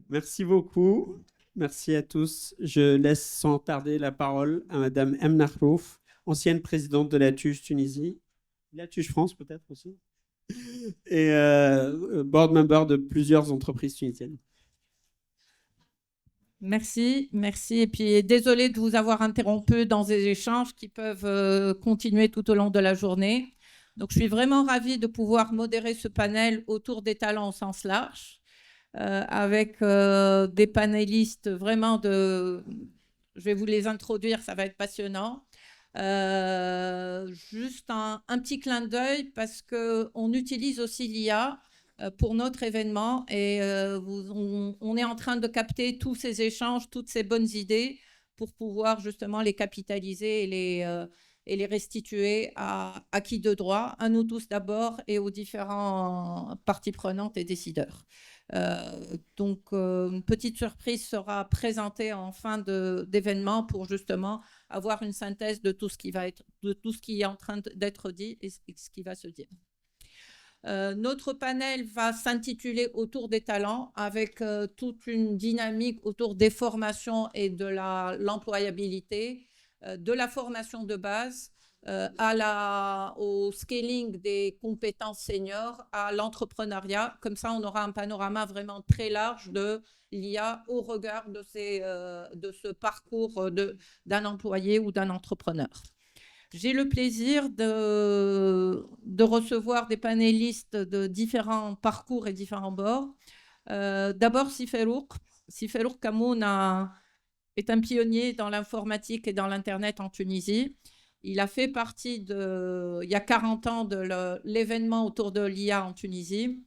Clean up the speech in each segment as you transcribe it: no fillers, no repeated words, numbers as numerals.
Merci beaucoup. Merci à tous. Je laisse sans tarder la parole à Madame M. Narrouf, ancienne présidente de la TUJ Tunisie, la TUJ France peut-être aussi, et board member de plusieurs entreprises tunisiennes. Merci, merci. Et puis, désolé de vous avoir interrompu dans des échanges qui peuvent continuer tout au long de la journée. Donc, je suis vraiment ravie de pouvoir modérer ce panel autour des talents au sens large, avec des panélistes vraiment de... Je vais vous les introduire, ça va être passionnant. Juste un petit clin d'œil parce qu'on utilise aussi l'IA pour notre événement et on est en train de capter tous ces échanges, toutes ces bonnes idées pour pouvoir justement les capitaliser et les restituer à qui de droit, à nous tous d'abord et aux différentes parties prenantes et décideurs. Donc, une petite surprise sera présentée en fin d'événement pour justement avoir une synthèse de tout ce qui va être, de tout ce qui est en train d'être dit et ce qui va se dire. Notre panel va s'intituler Autour des talents avec toute une dynamique autour des formations et de l'employabilité, de la formation de base au scaling des compétences seniors, à l'entrepreneuriat. Comme ça, on aura un panorama vraiment très large de l'IA au regard de ce parcours d'un employé ou d'un entrepreneur. J'ai le plaisir de recevoir des panélistes de différents parcours et différents bords. D'abord, Sifelouk. Sifelouk Kamoun est un pionnier dans l'informatique et dans l'Internet en Tunisie. Il a fait partie, il y a 40 ans, de l'événement autour de l'IA en Tunisie.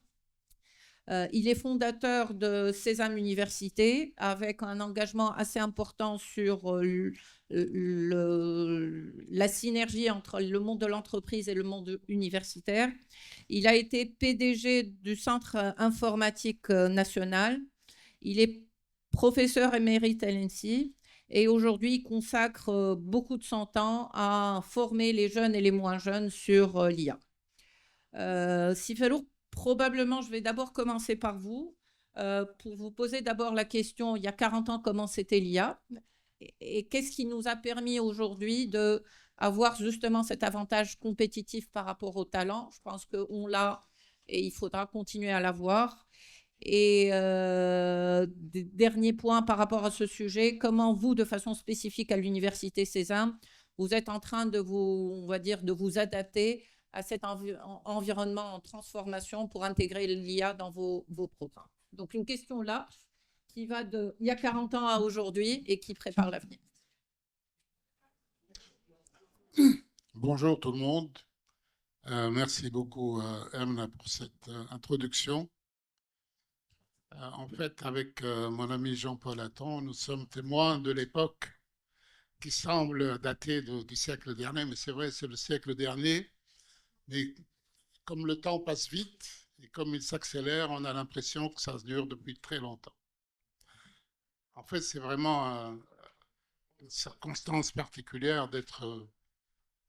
Il est fondateur de Sésame Université avec un engagement assez important sur la synergie entre le monde de l'entreprise et le monde universitaire. Il a été PDG du Centre informatique national. Il est professeur émérite à l'ENSI et aujourd'hui il consacre beaucoup de son temps à former les jeunes et les moins jeunes sur l'IA. Sifelouk, probablement, je vais d'abord commencer par vous pour vous poser d'abord la question, il y a 40 ans, comment c'était l'IA et qu'est-ce qui nous a permis aujourd'hui d'avoir justement cet avantage compétitif par rapport au talent. Je pense qu'on l'a et il faudra continuer à l'avoir. Et dernier point par rapport à ce sujet, comment vous, de façon spécifique à l'Université Sésame, vous êtes en train de on va dire, de vous adapter à cet environnement en transformation pour intégrer l'IA dans vos programmes. Donc, une question là qui va de il y a 40 ans à aujourd'hui et qui prépare l'avenir. Bonjour tout le monde. Merci beaucoup, Emna, pour cette introduction. En fait, avec mon ami Jean-Paul Hatton, nous sommes témoins de l'époque qui semble dater du siècle dernier, mais c'est vrai, c'est le siècle dernier. Mais comme le temps passe vite et comme il s'accélère, on a l'impression que ça dure depuis très longtemps. En fait, c'est vraiment une circonstance particulière d'être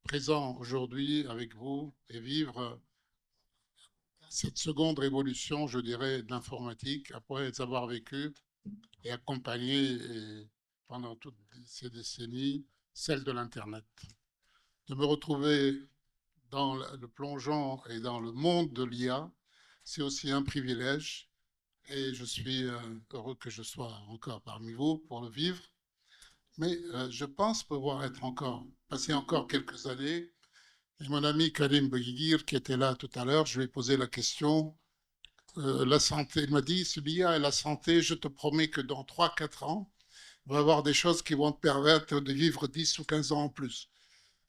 présent aujourd'hui avec vous et vivre cette seconde révolution, je dirais, de l'informatique, après les avoir vécu et accompagné pendant toutes ces décennies, celle de l'Internet. De me retrouver dans le plongeon et dans le monde de l'IA, c'est aussi un privilège et je suis heureux que je sois encore parmi vous pour le vivre. Mais je pense pouvoir passer encore quelques années. Et mon ami Karim Beguigir, qui était là tout à l'heure, je lui ai posé la question. La santé, il m'a dit, c'est l'IA et la santé, je te promets que dans 3-4 ans, il va y avoir des choses qui vont te permettre de vivre 10 ou 15 ans en plus.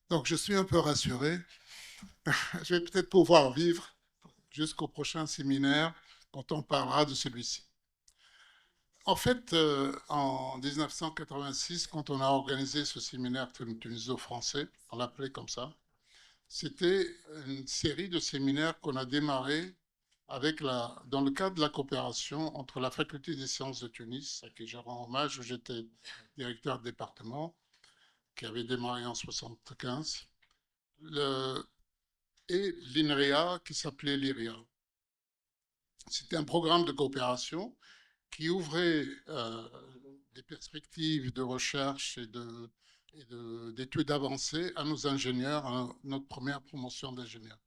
Donc je suis un peu rassuré. Je vais peut-être pouvoir vivre jusqu'au prochain séminaire quand on parlera de celui-ci. En fait, en 1986, quand on a organisé ce séminaire tuniso-français, on l'appelait comme ça, c'était une série de séminaires qu'on a démarré dans le cadre de la coopération entre la Faculté des sciences de Tunis, à qui je rends hommage, où j'étais directeur de département, qui avait démarré en 1975, et l'INREA, qui s'appelait l'IRIA. C'était un programme de coopération qui ouvrait des perspectives de recherche et d'études avancées à nos ingénieurs, à notre première promotion d'ingénieurs.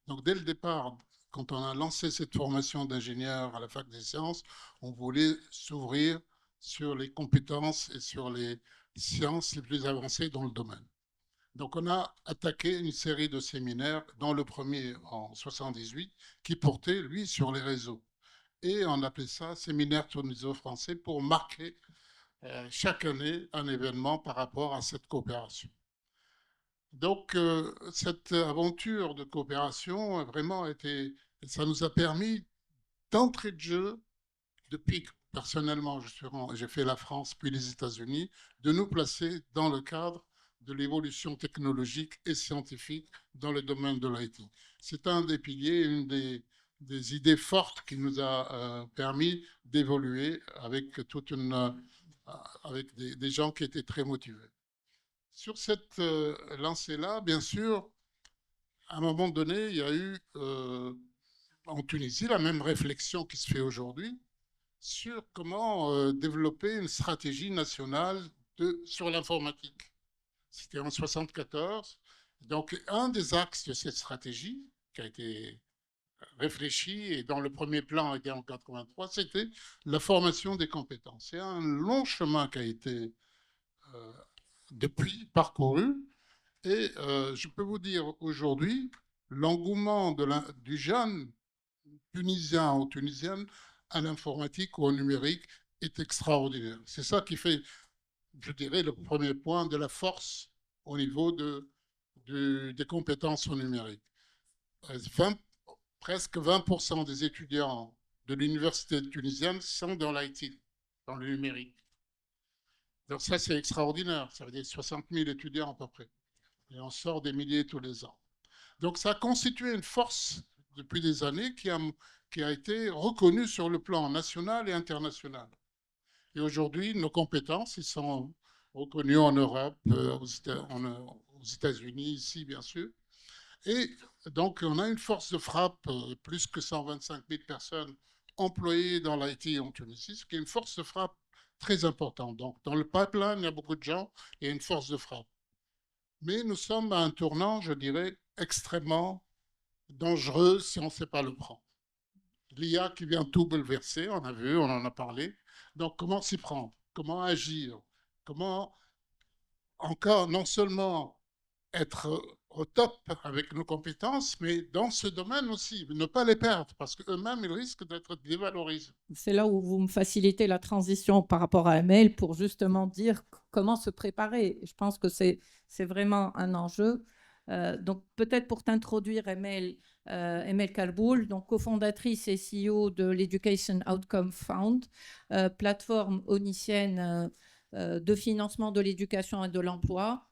Donc, dès le départ, quand on a lancé cette formation d'ingénieur à la Fac des sciences, on voulait s'ouvrir sur les compétences et sur les sciences les plus avancées dans le domaine. Donc, on a attaqué une série de séminaires, dont le premier en 78, qui portait, lui, sur les réseaux. Et on appelait ça séminaire tuniso-français pour marquer chaque année un événement par rapport à cette coopération. Donc, cette aventure de coopération a vraiment été, ça nous a permis d'entrée de jeu, depuis que personnellement j'ai fait la France puis les États-Unis, de nous placer dans le cadre de l'évolution technologique et scientifique dans le domaine de l'IT. C'est un des piliers, une des idées fortes qui nous a permis d'évoluer avec avec des gens qui étaient très motivés. Sur cette lancée-là, bien sûr, à un moment donné, il y a eu en Tunisie la même réflexion qui se fait aujourd'hui sur comment développer une stratégie nationale sur l'informatique. C'était en 1974. Donc, un des axes de cette stratégie qui a été réfléchi et dans le premier plan était en 1983, c'était la formation des compétences. C'est un long chemin qui a été depuis parcouru. Et je peux vous dire aujourd'hui, l'engouement du jeune tunisien ou tunisienne à l'informatique ou au numérique est extraordinaire. C'est ça qui fait, je dirais, le premier point de la force au niveau des compétences au numérique. Presque 20% des étudiants de l'université tunisienne sont dans l'IT, dans le numérique. Donc ça, c'est extraordinaire. Ça veut dire 60 000 étudiants à peu près. Et on sort des milliers tous les ans. Donc ça a constitué une force depuis des années qui a été reconnue sur le plan national et international. Et aujourd'hui, nos compétences, ils sont reconnues en Europe, aux États-Unis, ici bien sûr. Et donc, on a une force de frappe, plus que 125 000 personnes employées dans l'IT en Tunisie, ce qui est une force de frappe très importante. Donc, dans le pipeline, il y a beaucoup de gens et une force de frappe. Mais nous sommes à un tournant, je dirais, extrêmement dangereux si on ne sait pas le prendre. L'IA qui vient tout bouleverser, on a vu, on en a parlé. Donc, comment s'y prendre? Comment agir? Comment encore non seulement être au top avec nos compétences, mais dans ce domaine aussi, ne pas les perdre, parce qu'eux-mêmes, ils risquent d'être dévalorisés. C'est là où vous me facilitez la transition par rapport à ML pour justement dire comment se préparer. Je pense que c'est vraiment un enjeu. Donc peut-être pour t'introduire, Emel Kalboul, donc cofondatrice et CEO de l'Education Outcome Fund, plateforme onicienne de financement de l'éducation et de l'emploi.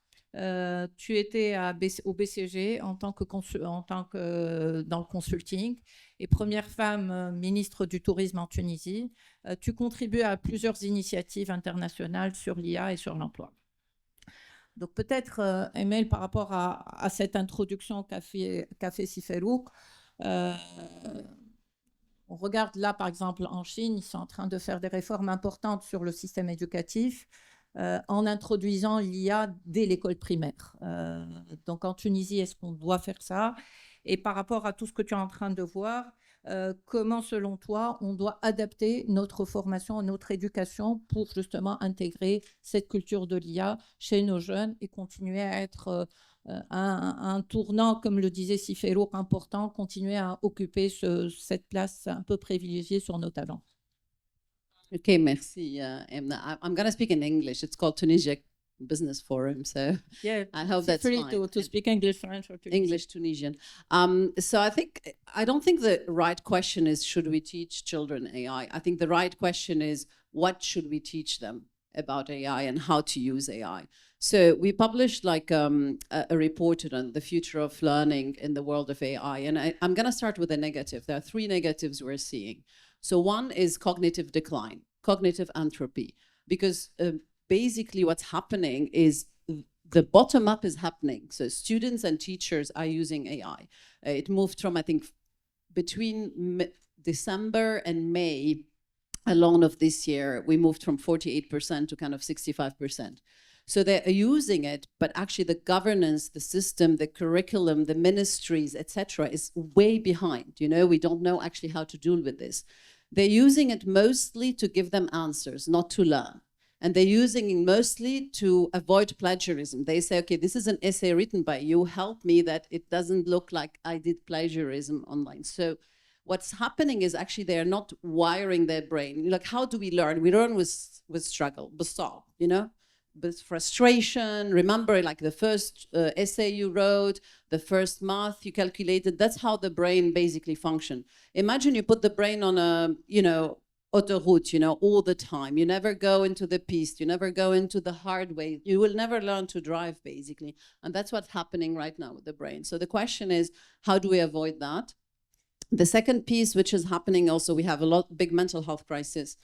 Tu étais au BCG en tant que dans le consulting et première femme ministre du tourisme en Tunisie. Tu contribues à plusieurs initiatives internationales sur l'IA et sur l'emploi. Donc peut-être, Emel, par rapport à cette introduction qu'a fait Sifelouk, on regarde là, par exemple, en Chine, ils sont en train de faire des réformes importantes sur le système éducatif. En introduisant l'IA dès l'école primaire. Donc en Tunisie, est-ce qu'on doit faire ça? Et par rapport à tout ce que tu es en train de voir, comment, selon toi, on doit adapter notre formation, notre éducation pour justement intégrer cette culture de l'IA chez nos jeunes et continuer à être un tournant, comme le disait Sifelouk, important, continuer à occuper cette place un peu privilégiée sur nos talents. Okay, merci, Emna. I'm going to speak in English. It's called Tunisia Business Forum, so yeah, I hope that's free fine. to speak English, French, or Tunisian. English, Tunisian. So I don't think the right question is, should we teach children AI? I think the right question is, what should we teach them about AI and how to use AI? So we published like a report on the future of learning in the world of AI. And I'm going to start with a negative. There are 3 negatives we're seeing. So one is cognitive decline, cognitive entropy, because basically what's happening is the bottom up is happening. So students and teachers are using AI. It moved from, I think, between December and May, alone of this year, we moved from 48% to kind of 65%. So they're using it, but actually the governance, the system, the curriculum, the ministries, etc., is way behind. You know, we don't know actually how to deal with this. They're using it mostly to give them answers, not to learn. And they're using it mostly to avoid plagiarism. They say, okay, this is an essay written by you. Help me that it doesn't look like I did plagiarism online. So what's happening is actually they're not wiring their brain. Like, how do we learn? We learn with struggle, with solve, you know? With frustration. Remember, like the first essay you wrote, the first math you calculated, that's how the brain basically functions. Imagine you put the brain on a, you know, autoroute, you know, all the time. You never go into the piste, you never go into the hard way. You will never learn to drive, basically. And that's what's happening right now with the brain. So the question is, how do we avoid that? The second piece, which is happening also, we have a big mental health crisis,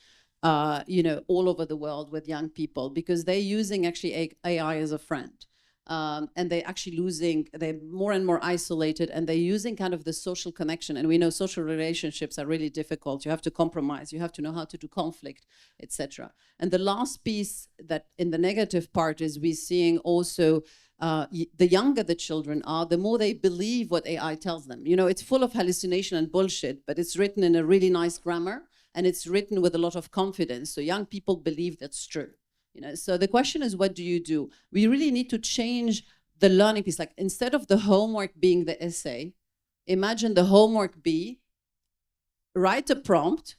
you know, all over the world with young people, because they're using actually AI as a friend. And they're actually they're more and more isolated, and they're using kind of the social connection. And we know social relationships are really difficult. You have to compromise, you have to know how to do conflict, etc. And the last piece that in the negative part is we're seeing also the younger the children are, the more they believe what AI tells them. You know, it's full of hallucination and bullshit, but it's written in a really nice grammar, and it's written with a lot of confidence. So young people believe that's true. You know, so the question is, what do? We really need to change the learning piece. Like, instead of the homework being the essay, imagine the homework be write a prompt,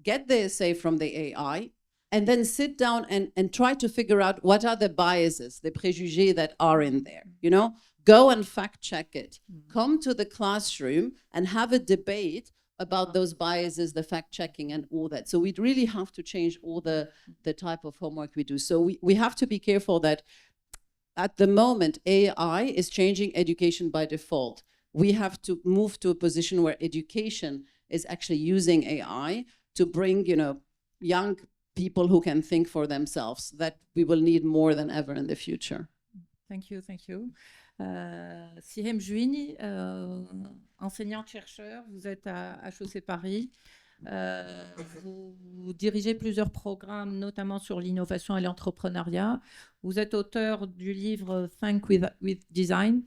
get the essay from the AI, and then sit down and try to figure out what are the biases, the préjugés that are in there. You know, go and fact check it. Come to the classroom and have a debate about those biases, the fact-checking and all that. So we really have to change all the type of homework we do. So we have to be careful that at the moment, AI is changing education by default. We have to move to a position where education is actually using AI to bring, you know, young people who can think for themselves, that we will need more than ever in the future. Thank you, thank you. Sirem Jouini, enseignante-chercheur, vous êtes à HEC Paris. Vous dirigez plusieurs programmes, notamment sur l'innovation et l'entrepreneuriat. Vous êtes auteur du livre Think with Design.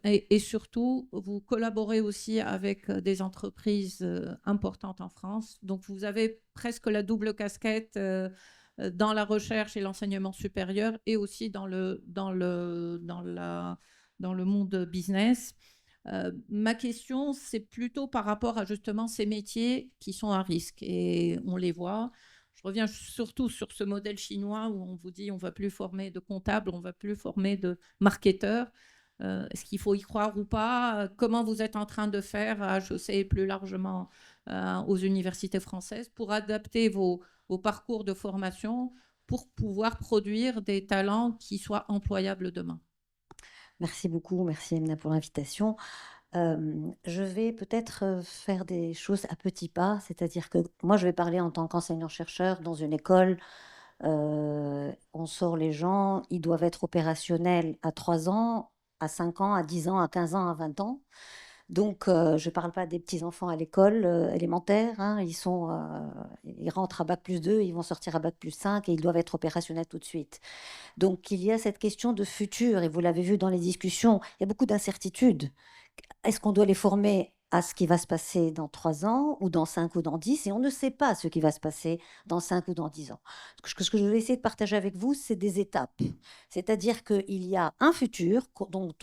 Et surtout, vous collaborez aussi avec des entreprises importantes en France. Donc, vous avez presque la double casquette dans la recherche et l'enseignement supérieur, et aussi dans le monde business. Ma question, c'est plutôt par rapport à justement ces métiers qui sont à risque, et on les voit. Je reviens surtout sur ce modèle chinois où on vous dit on ne va plus former de comptables, on ne va plus former de marketeurs. Est-ce qu'il faut y croire ou pas? Comment vous êtes en train de faire à HEC et plus largement aux universités françaises pour adapter vos parcours de formation pour pouvoir produire des talents qui soient employables demain? Merci beaucoup, merci Emna pour l'invitation. Je vais peut-être faire des choses à petits pas, c'est-à-dire que moi je vais parler en tant qu'enseignant-chercheur dans une école. On sort les gens, ils doivent être opérationnels à 3 ans, à 5 ans, à 10 ans, à 15 ans, à 20 ans. Donc, je ne parle pas des petits-enfants à l'école élémentaire. Hein, ils rentrent à Bac+2, ils vont sortir à Bac+5 et ils doivent être opérationnels tout de suite. Donc, il y a cette question de futur, et vous l'avez vu dans les discussions, il y a beaucoup d'incertitudes. Est-ce qu'on doit les former à ce qui va se passer dans 3 ans, ou dans 5 ou dans 10, et on ne sait pas ce qui va se passer dans 5 ou dans 10 ans. Ce que je vais essayer de partager avec vous, c'est des étapes. C'est-à-dire qu'il y a un futur dont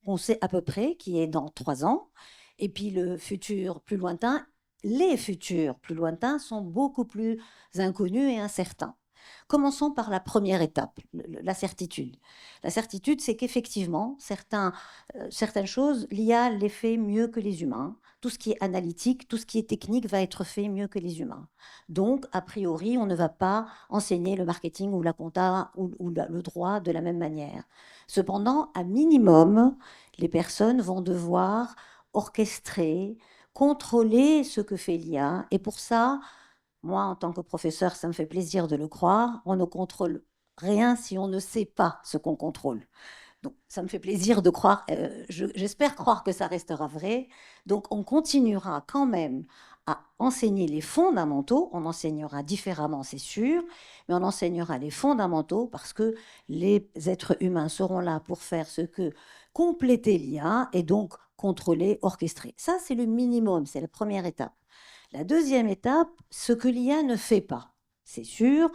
on sait à peu près, qui est dans 3 ans, et puis le futur plus lointain, les futurs plus lointains sont beaucoup plus inconnus et incertains. Commençons par la première étape, la certitude. La certitude, c'est qu'effectivement, certaines choses, l'IA les fait mieux que les humains. Tout ce qui est analytique, tout ce qui est technique va être fait mieux que les humains. Donc, a priori, on ne va pas enseigner le marketing ou la compta ou le droit de la même manière. Cependant, à minimum, les personnes vont devoir orchestrer, contrôler ce que fait l'IA. Et pour ça, moi, en tant que professeur, ça me fait plaisir de le croire. On ne contrôle rien si on ne sait pas ce qu'on contrôle. Donc, ça me fait plaisir de croire, j'espère croire que ça restera vrai. Donc, on continuera quand même à enseigner les fondamentaux. On enseignera différemment, c'est sûr, mais on enseignera les fondamentaux parce que les êtres humains seront là pour faire ce que compléter l'IA et donc contrôler, orchestrer. Ça, c'est le minimum, c'est la première étape. La deuxième étape, ce que l'IA ne fait pas. C'est sûr,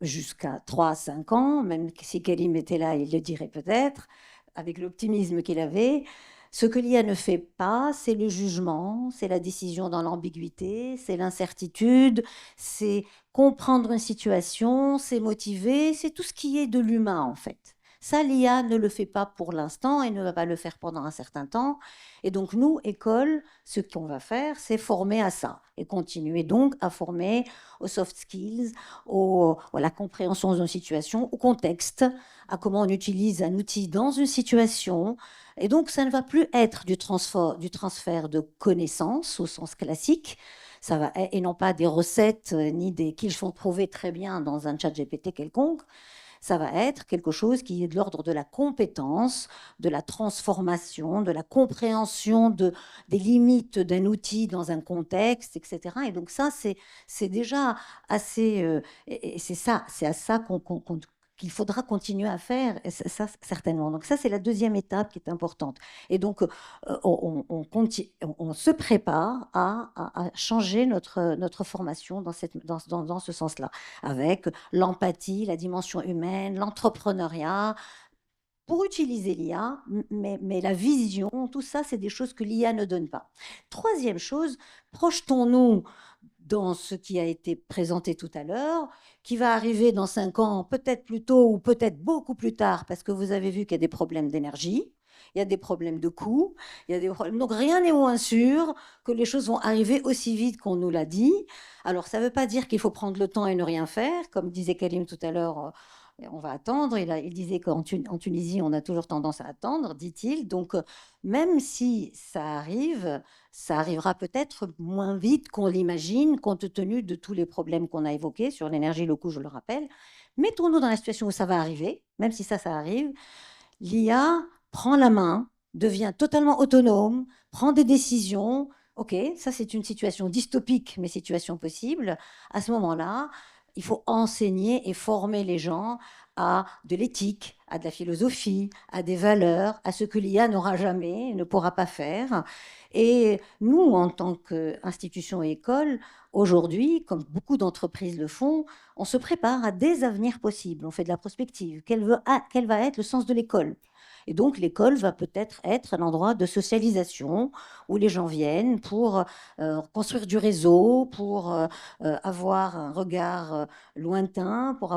jusqu'à 3 à 5 ans, même si Karim était là, il le dirait peut-être, avec l'optimisme qu'il avait, ce que l'IA ne fait pas, c'est le jugement, c'est la décision dans l'ambiguïté, c'est l'incertitude, c'est comprendre une situation, c'est motiver, c'est tout ce qui est de l'humain en fait. Ça, l'IA ne le fait pas pour l'instant et ne va pas le faire pendant un certain temps. Et donc, nous, école, ce qu'on va faire, c'est former à ça et continuer donc à former aux soft skills, à la compréhension d'une situation, au contexte, à comment on utilise un outil dans une situation. Et donc, ça ne va plus être du transfert de connaissances au sens classique, ça va, et non pas des recettes ni des qu'ils font prouver très bien dans un chat GPT quelconque. Ça va être quelque chose qui est de l'ordre de la compétence, de la transformation, de la compréhension des limites d'un outil dans un contexte, etc. Et donc ça, c'est déjà assez... et c'est à ça qu'il faudra continuer à faire, et ça, certainement. Donc ça, c'est la deuxième étape qui est importante. Et donc, on se prépare à changer notre formation dans ce sens-là, avec l'empathie, la dimension humaine, l'entrepreneuriat, pour utiliser l'IA, mais la vision, tout ça, c'est des choses que l'IA ne donne pas. Troisième chose, projetons-nous dans ce qui a été présenté tout à l'heure, qui va arriver dans 5 ans, peut-être plus tôt ou peut-être beaucoup plus tard, parce que vous avez vu qu'il y a des problèmes d'énergie, il y a des problèmes de coûts, il y a des problèmes... Donc rien n'est moins sûr que les choses vont arriver aussi vite qu'on nous l'a dit. Alors ça ne veut pas dire qu'il faut prendre le temps et ne rien faire, comme disait Karim tout à l'heure. On va attendre. Il disait qu'en Tunisie, on a toujours tendance à attendre, dit-il. Donc, même si ça arrivera peut-être moins vite qu'on l'imagine, compte tenu de tous les problèmes qu'on a évoqués sur l'énergie, le coût, je le rappelle. Mettons-nous dans la situation où ça va arriver, même si ça arrive. L'IA prend la main, devient totalement autonome, prend des décisions. OK, ça c'est une situation dystopique, mais situation possible. À ce moment-là, il faut enseigner et former les gens à de l'éthique, à de la philosophie, à des valeurs, à ce que l'IA n'aura jamais, ne pourra pas faire. Et nous, en tant qu'institution et école, aujourd'hui, comme beaucoup d'entreprises le font, on se prépare à des avenirs possibles. On fait de la prospective. Quel va être le sens de l'école ? Et donc, l'école va peut-être être un endroit de socialisation où les gens viennent pour construire du réseau, pour avoir un regard lointain, pour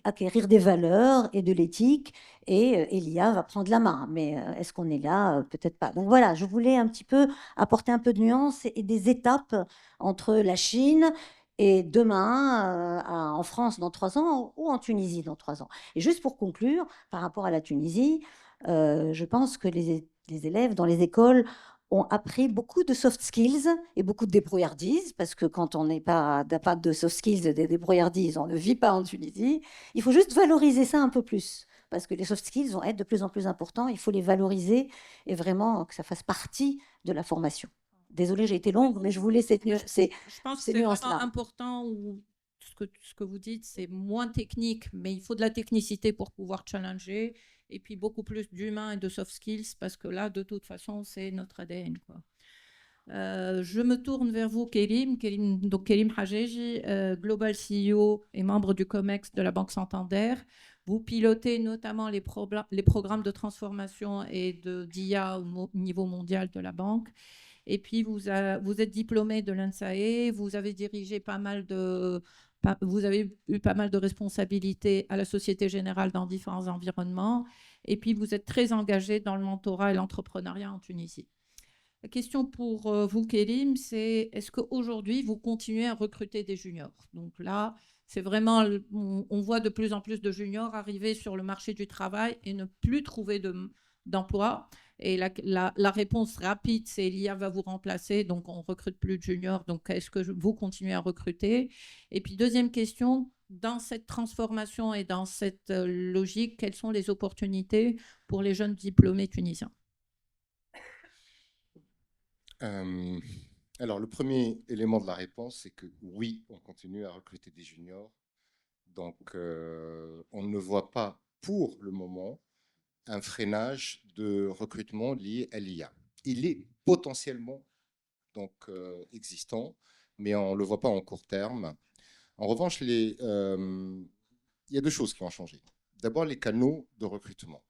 acquérir des valeurs et de l'éthique. Et l'IA va prendre la main. Mais est-ce qu'on est là? Peut-être pas. Donc voilà, je voulais un petit peu apporter un peu de nuance et des étapes entre la Chine et demain, en France dans 3 ans ou en Tunisie dans 3 ans. Et juste pour conclure, par rapport à la Tunisie, je pense que les élèves dans les écoles ont appris beaucoup de soft skills et beaucoup de débrouillardise, parce que quand on n'a pas de soft skills et de débrouillardise, on ne vit pas en Tunisie. Il faut juste valoriser ça un peu plus, parce que les soft skills vont être de plus en plus importants. Il faut les valoriser et vraiment que ça fasse partie de la formation. Désolée, j'ai été longue, mais je voulais Je pense que c'est vraiment nuances-là. important. Ce que vous dites, c'est moins technique, mais il faut de la technicité pour pouvoir challenger, et puis beaucoup plus d'humain et de soft skills, parce que là, de toute façon, c'est notre ADN, quoi. Je me tourne vers vous, Kérim Hajeji, Global CEO et membre du COMEX de la Banque Santander. Vous pilotez notamment les programmes de transformation et d'IA au niveau mondial de la banque. Et puis, vous êtes diplômé de l'INSAE, vous avez dirigé vous avez eu pas mal de responsabilités à la Société Générale dans différents environnements. Et puis, vous êtes très engagé dans le mentorat et l'entrepreneuriat en Tunisie. La question pour vous, Kérim, c'est est-ce qu'aujourd'hui, vous continuez à recruter des juniors? Donc là, c'est vraiment, on voit de plus en plus de juniors arriver sur le marché du travail et ne plus trouver d'emploi. Et la réponse rapide, c'est l'IA va vous remplacer, donc on ne recrute plus de juniors. Donc, est-ce que vous continuez à recruter? Et puis, deuxième question, dans cette transformation et dans cette logique, quelles sont les opportunités pour les jeunes diplômés tunisiens? Alors, le premier élément de la réponse, c'est que oui, on continue à recruter des juniors. Donc, on ne voit pas pour le moment un freinage de recrutement lié à l'IA. Il est potentiellement donc, existant, mais on ne le voit pas en court terme. En revanche, il y a deux choses qui ont changé. D'abord, les canaux de recrutement.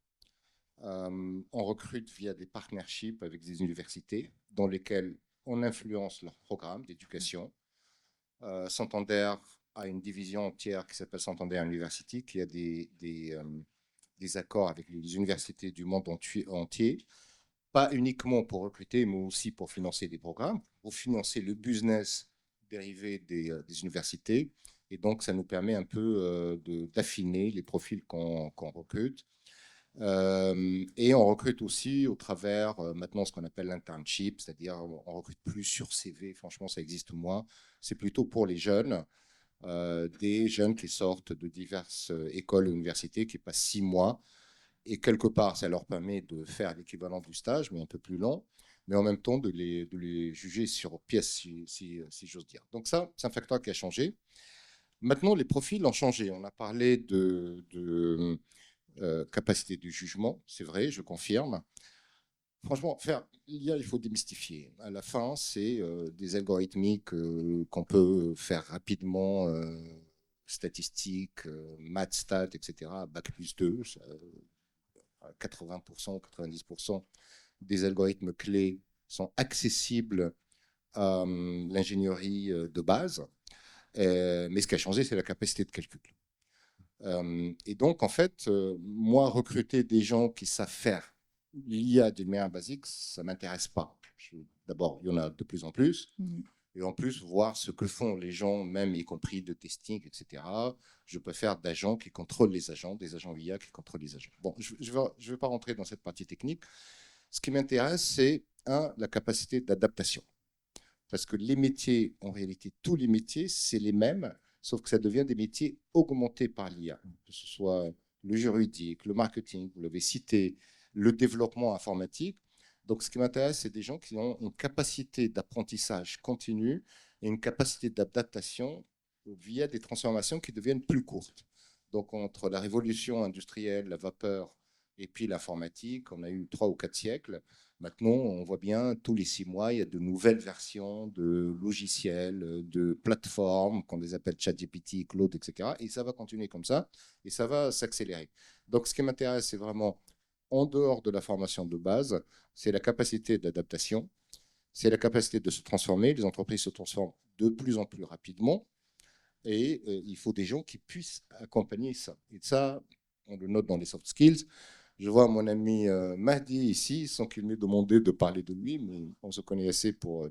On recrute via des partnerships avec des universités dans lesquels on influence leur programme d'éducation. Santander a une division entière qui s'appelle Santander University, qui a des accords avec les universités du monde entier, pas uniquement pour recruter, mais aussi pour financer des programmes, pour financer le business dérivé des universités. Et donc, ça nous permet un peu d'affiner les profils qu'on recrute. Et on recrute aussi au travers maintenant ce qu'on appelle l'internship, c'est-à-dire on recrute plus sur CV, franchement ça existe moins, c'est plutôt pour les jeunes, des jeunes qui sortent de diverses écoles et universités, qui passent 6 mois, et quelque part ça leur permet de faire l'équivalent du stage, mais un peu plus long, mais en même temps de les juger sur pièce, si j'ose dire. Donc ça, c'est un facteur qui a changé. Maintenant, les profils ont changé. On a parlé de capacité de jugement, c'est vrai, je confirme. Franchement, faire l'IA, il faut démystifier. À la fin, c'est des algorithmiques qu'on peut faire rapidement, statistiques, maths, stats, etc. Bac plus 2, 80%, 90% des algorithmes clés sont accessibles à l'ingénierie de base. Mais ce qui a changé, c'est la capacité de calcul. Et donc, en fait, moi, recruter des gens qui savent faire l'IA d'une manière basique, ça ne m'intéresse pas. D'abord, il y en a de plus en plus. Et en plus, voir ce que font les gens, même y compris de testing, etc. Je préfère d'agents qui contrôlent les agents, des agents IA qui contrôlent les agents. Bon, je ne vais pas rentrer dans cette partie technique. Ce qui m'intéresse, c'est, la capacité d'adaptation. Parce que les métiers, en réalité, tous les métiers, c'est les mêmes, sauf que ça devient des métiers augmentés par l'IA, que ce soit le juridique, le marketing, vous l'avez cité, le développement informatique. Donc, ce qui m'intéresse, c'est des gens qui ont une capacité d'apprentissage continu et une capacité d'adaptation via des transformations qui deviennent plus courtes. Donc, entre la révolution industrielle, la vapeur et puis l'informatique, on a eu 3 ou 4 siècles. Maintenant, on voit bien, tous les 6 mois, il y a de nouvelles versions de logiciels, de plateformes, qu'on les appelle ChatGPT, Claude, etc. Et ça va continuer comme ça, et ça va s'accélérer. Donc, ce qui m'intéresse, c'est vraiment, en dehors de la formation de base, c'est la capacité d'adaptation, c'est la capacité de se transformer. Les entreprises se transforment de plus en plus rapidement, et il faut des gens qui puissent accompagner ça. Et ça, on le note dans les soft skills. Je vois mon ami Mahdi ici, sans qu'il m'ait demandé de parler de lui, mais on se connaît assez pour...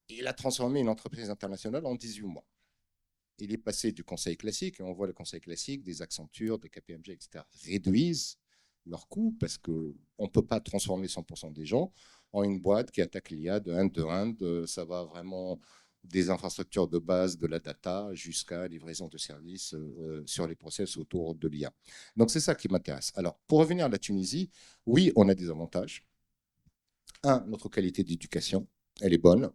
il a transformé une entreprise internationale en 18 mois. Il est passé du conseil classique, et on voit le conseil classique, des Accenture, des KPMG, etc., réduisent leurs coûts parce qu'on ne peut pas transformer 100% des gens en une boîte qui attaque l'IA de end-to-end. Ça va vraiment des infrastructures de base, de la data, jusqu'à livraison de services sur les process autour de l'IA. Donc, c'est ça qui m'intéresse. Alors, pour revenir à la Tunisie, oui, on a des avantages. Notre qualité d'éducation, elle est bonne.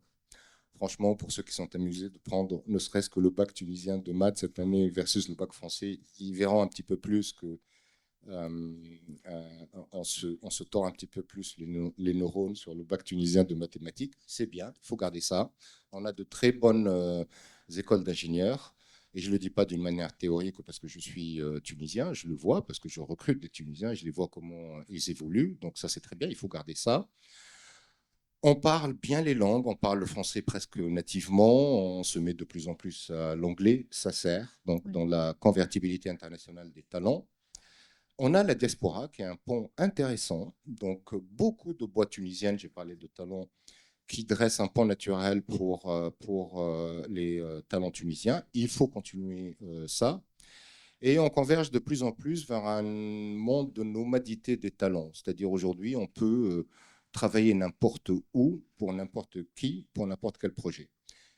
Franchement, pour ceux qui sont amusés de prendre ne serait-ce que le bac tunisien de maths cette année versus le bac français, ils verront un petit peu plus que on se tord un petit peu plus les neurones sur le bac tunisien de mathématiques. C'est bien, il faut garder ça. On a de très bonnes écoles d'ingénieurs. Et je ne le dis pas d'une manière théorique parce que je suis tunisien, je le vois parce que je recrute des Tunisiens et je les vois comment ils évoluent. Donc ça, c'est très bien, il faut garder ça. On parle bien les langues, on parle le français presque nativement, on se met de plus en plus à l'anglais, ça sert donc dans la convertibilité internationale des talents. On a la diaspora qui est un pont intéressant, donc beaucoup de boîtes tunisiennes, j'ai parlé de talents, qui dressent un pont naturel pour les talents tunisiens. Il faut continuer ça. Et on converge de plus en plus vers un monde de nomadité des talents. C'est-à-dire aujourd'hui, on peut travailler n'importe où, pour n'importe qui, pour n'importe quel projet.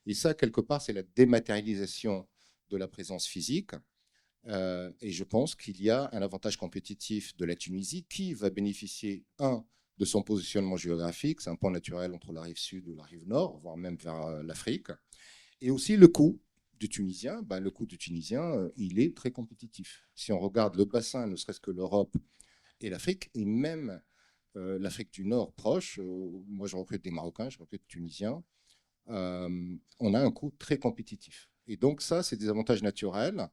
Et ça, quelque part, c'est la dématérialisation de la présence physique. Et je pense qu'il y a un avantage compétitif de la Tunisie qui va bénéficier, de son positionnement géographique. C'est un pont naturel entre la rive sud ou la rive nord, voire même vers l'Afrique. Et aussi le coût du Tunisien. Le coût du Tunisien, il est très compétitif. Si on regarde le bassin, ne serait-ce que l'Europe et l'Afrique, et même l'Afrique du Nord proche, moi je recrute des Marocains, je recrute des Tunisiens, on a un coût très compétitif. Et donc ça, c'est des avantages naturels.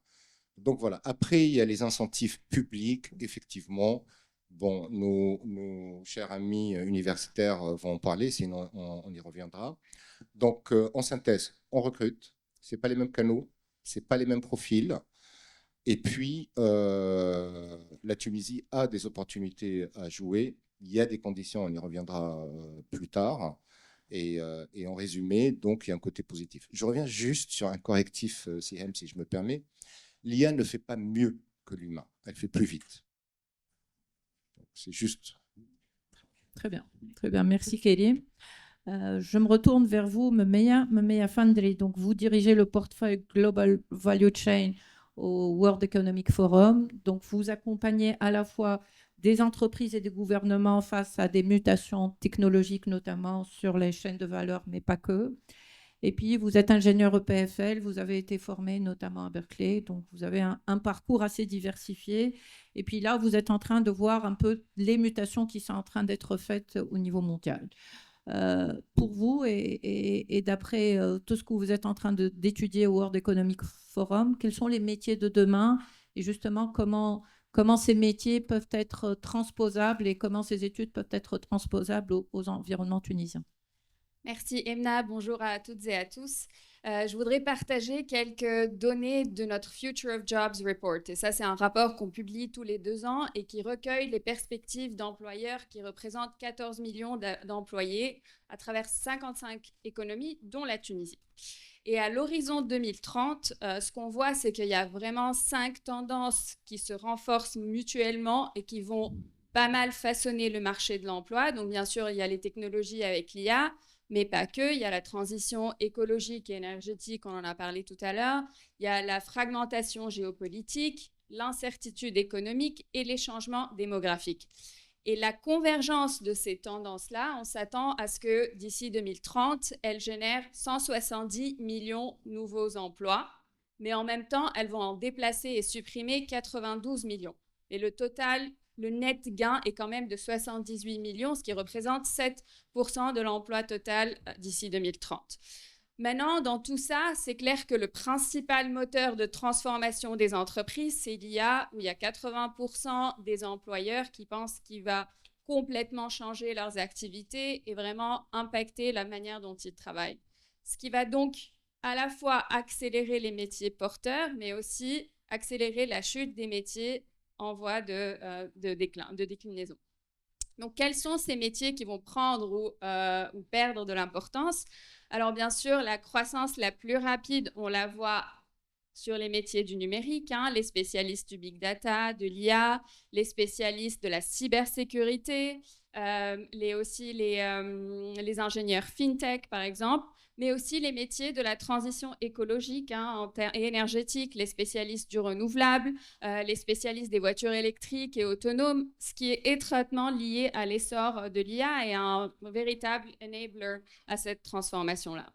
Donc voilà, après, il y a les incentives publics, effectivement. Bon, nos chers amis universitaires vont en parler, sinon on y reviendra. Donc, en synthèse, on recrute, ce n'est pas les mêmes canaux, ce n'est pas les mêmes profils. Et puis, la Tunisie a des opportunités à jouer. Il y a des conditions, on y reviendra plus tard. Et en résumé, donc, il y a un côté positif. Je reviens juste sur un correctif, Sihem, si je me permets. L'IA ne fait pas mieux que l'humain, elle fait plus vite. C'est juste. Très bien, très bien. Merci, Kérim. Je me retourne vers vous, Memeya Fandri. Donc, vous dirigez le portefeuille Global Value Chain au World Economic Forum. Donc, vous accompagnez à la fois des entreprises et des gouvernements face à des mutations technologiques, notamment sur les chaînes de valeur, mais pas que. Et puis, vous êtes ingénieur EPFL, vous avez été formé notamment à Berkeley, donc vous avez un parcours assez diversifié. Et puis là, vous êtes en train de voir un peu les mutations qui sont en train d'être faites au niveau mondial. Pour vous, et d'après tout ce que vous êtes en train d'étudier au World Economic Forum, quels sont les métiers de demain et justement comment ces métiers peuvent être transposables et comment ces études peuvent être transposables aux environnements tunisiens? Merci Emna, bonjour à toutes et à tous. Je voudrais partager quelques données de notre Future of Jobs Report. Et ça, c'est un rapport qu'on publie tous les 2 ans et qui recueille les perspectives d'employeurs qui représentent 14 millions d'employés à travers 55 économies, dont la Tunisie. Et à l'horizon 2030, ce qu'on voit, c'est qu'il y a vraiment 5 tendances qui se renforcent mutuellement et qui vont pas mal façonner le marché de l'emploi. Donc, bien sûr, il y a les technologies avec l'IA, mais pas que. Il y a la transition écologique et énergétique, on en a parlé tout à l'heure. Il y a la fragmentation géopolitique, l'incertitude économique et les changements démographiques. Et la convergence de ces tendances-là, on s'attend à ce que d'ici 2030, elles génèrent 170 millions de nouveaux emplois, mais en même temps, elles vont en déplacer et supprimer 92 millions. Et le total, le net gain est quand même de 78 millions, ce qui représente 7% de l'emploi total d'ici 2030. Maintenant, dans tout ça, c'est clair que le principal moteur de transformation des entreprises, c'est l'IA, où il y a 80% des employeurs qui pensent qu'il va complètement changer leurs activités et vraiment impacter la manière dont ils travaillent. Ce qui va donc à la fois accélérer les métiers porteurs, mais aussi accélérer la chute des métiers en voie de déclinaison. Donc, quels sont ces métiers qui vont prendre ou perdre de l'importance? Alors, bien sûr, la croissance la plus rapide, on la voit sur les métiers du numérique, les spécialistes du big data, de l'IA, les spécialistes de la cybersécurité, aussi les ingénieurs fintech, par exemple, mais aussi les métiers de la transition écologique et énergétique, les spécialistes du renouvelable, les spécialistes des voitures électriques et autonomes, ce qui est étroitement lié à l'essor de l'IA et un véritable enabler à cette transformation-là.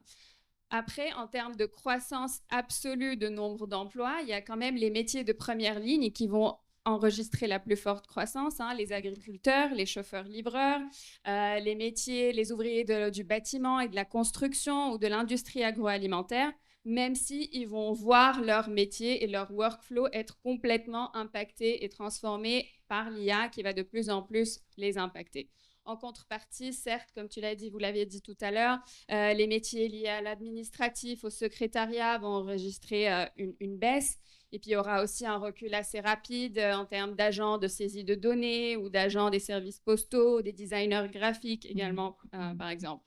Après, en termes de croissance absolue de nombre d'emplois, il y a quand même les métiers de première ligne qui vont enregistrer la plus forte croissance, les agriculteurs, les chauffeurs-livreurs, les ouvriers du bâtiment et de la construction ou de l'industrie agroalimentaire, même s'ils vont voir leur métier et leur workflow être complètement impactés et transformés par l'IA qui va de plus en plus les impacter. En contrepartie, certes, comme tu l'as dit, vous l'aviez dit tout à l'heure, les métiers liés à l'administratif, au secrétariat vont enregistrer une baisse. Et puis, il y aura aussi un recul assez rapide en termes d'agents de saisie de données ou d'agents des services postaux, des designers graphiques également, par exemple.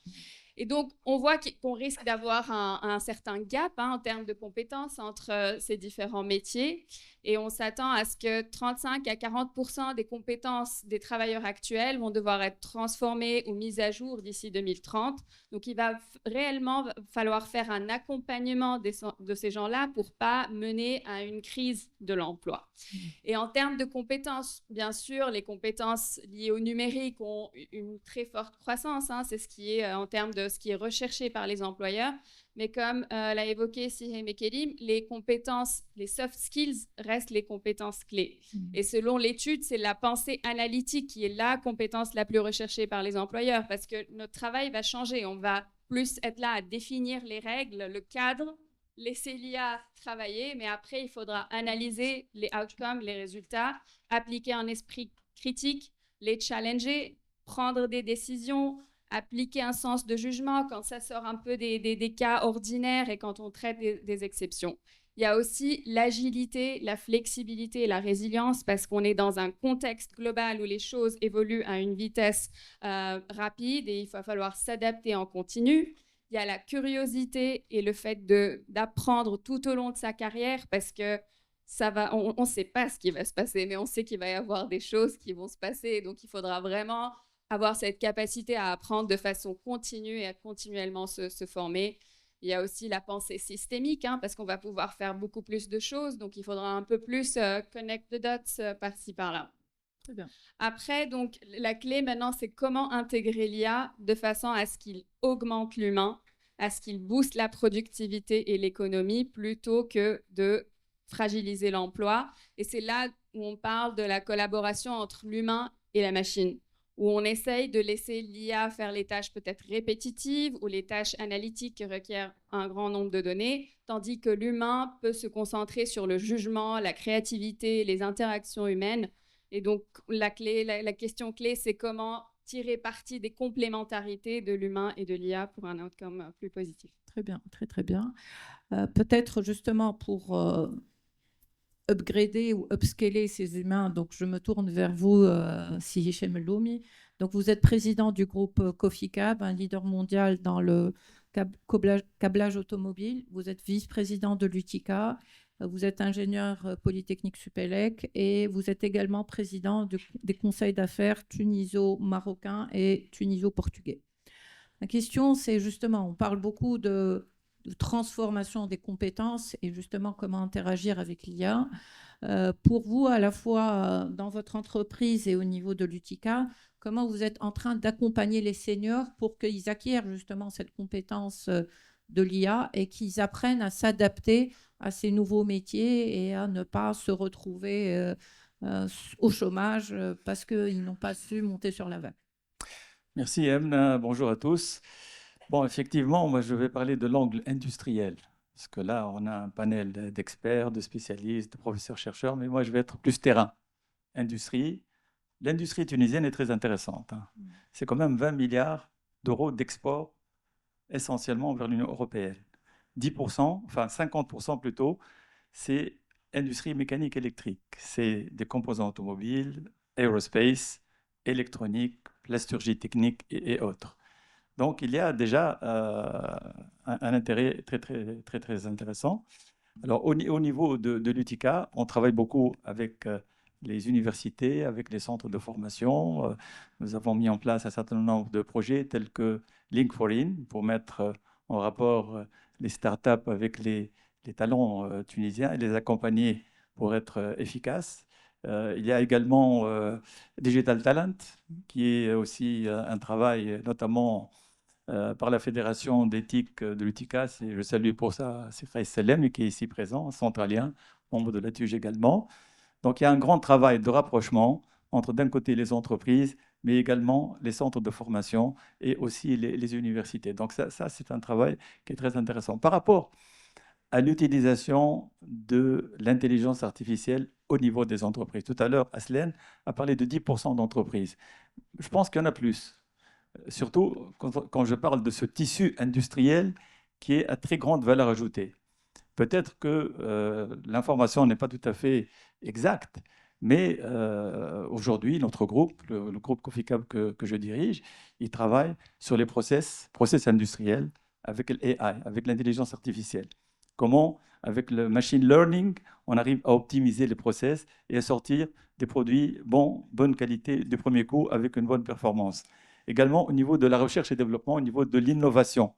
Et donc, on voit qu'on risque d'avoir un certain gap en termes de compétences entre ces différents métiers. Et on s'attend à ce que 35 à 40% des compétences des travailleurs actuels vont devoir être transformées ou mises à jour d'ici 2030. Donc, il va réellement falloir faire un accompagnement de ces gens-là pour ne pas mener à une crise de l'emploi. Et en termes de compétences, bien sûr, les compétences liées au numérique ont une très forte croissance. C'est ce qui est en termes de ce qui est recherché par les employeurs. Mais comme l'a évoqué Sihé Mekelim, les compétences, les soft skills restent les compétences clés. Et selon l'étude, c'est la pensée analytique qui est la compétence la plus recherchée par les employeurs parce que notre travail va changer. On va plus être là à définir les règles, le cadre, laisser l'IA travailler, mais après, il faudra analyser les outcomes, les résultats, appliquer un esprit critique, les challenger, prendre des décisions, appliquer un sens de jugement quand ça sort un peu des cas ordinaires et quand on traite des exceptions. Il y a aussi l'agilité, la flexibilité et la résilience parce qu'on est dans un contexte global où les choses évoluent à une vitesse rapide et il va falloir s'adapter en continu. Il y a la curiosité et le fait d'apprendre tout au long de sa carrière parce que on ne sait pas ce qui va se passer, mais on sait qu'il va y avoir des choses qui vont se passer. Donc, il faudra vraiment avoir cette capacité à apprendre de façon continue et à continuellement se former. Il y a aussi la pensée systémique, parce qu'on va pouvoir faire beaucoup plus de choses. Donc, il faudra un peu plus connect the dots par-ci, par-là. Très bien. Après, donc, la clé maintenant, c'est comment intégrer l'IA de façon à ce qu'il augmente l'humain, à ce qu'il booste la productivité et l'économie plutôt que de fragiliser l'emploi. Et c'est là où on parle de la collaboration entre l'humain et la machine, où on essaye de laisser l'IA faire les tâches peut-être répétitives ou les tâches analytiques qui requièrent un grand nombre de données, tandis que l'humain peut se concentrer sur le jugement, la créativité, les interactions humaines. Et donc, la question clé, c'est comment tirer parti des complémentarités de l'humain et de l'IA pour un outcome plus positif. Très bien, très très bien. Peut-être justement pour upgrader ou upscaler ces humains, donc je me tourne vers vous, Hichem El Loumi. Donc vous êtes président du groupe Coffee Cab, un leader mondial dans le câblage automobile. Vous êtes vice-président de l'UTICA. Vous êtes ingénieur Polytechnique Supélec et vous êtes également président des conseils d'affaires tuniso-marocains et tuniso-portugais. La question, c'est justement, on parle beaucoup de transformation des compétences et justement comment interagir avec l'IA. Pour vous, à la fois dans votre entreprise et au niveau de l'UTICA, comment vous êtes en train d'accompagner les seniors pour qu'ils acquièrent justement cette compétence de l'IA et qu'ils apprennent à s'adapter à ces nouveaux métiers et à ne pas se retrouver au chômage parce qu'ils n'ont pas su monter sur la vague. Merci Emna, bonjour à tous. Bon, effectivement, moi je vais parler de l'angle industriel, parce que là on a un panel d'experts, de spécialistes, de professeurs-chercheurs, mais moi je vais être plus terrain, industrie. L'industrie tunisienne est très intéressante. C'est quand même 20 milliards d'euros d'export, essentiellement vers l'Union européenne. 10%, enfin 50% plutôt, c'est industrie mécanique électrique. C'est des composants automobiles, aerospace, électronique, plasturgie technique et autres. Donc, il y a déjà un intérêt très intéressant. Alors, au niveau de l'UTICA, on travaille beaucoup avec les universités, avec les centres de formation. Nous avons mis en place un certain nombre de projets tels que Link4In pour mettre en rapport les startups avec les talents tunisiens et les accompagner pour être efficaces. Il y a également Digital Talent, qui est aussi un travail notamment par la Fédération d'éthique de l'UTICA. Je salue pour ça Faïs Selem, qui est ici présent, centralien, membre de la TUJ également. Donc il y a un grand travail de rapprochement entre d'un côté les entreprises, mais également les centres de formation et aussi les universités. Donc ça c'est un travail qui est très intéressant. Par rapport à l'utilisation de l'intelligence artificielle au niveau des entreprises. Tout à l'heure, Aslen a parlé de 10% d'entreprises. Je pense qu'il y en a plus. Surtout quand je parle de ce tissu industriel qui est à très grande valeur ajoutée. Peut-être que l'information n'est pas tout à fait exacte, Mais aujourd'hui, notre groupe, le groupe Coficab que je dirige, il travaille sur les process industriels avec l'AI, avec l'intelligence artificielle. Comment, avec le machine learning, on arrive à optimiser les process et à sortir des produits bonne qualité du premier coup avec une bonne performance. Également, au niveau de la recherche et développement, au niveau de l'innovation,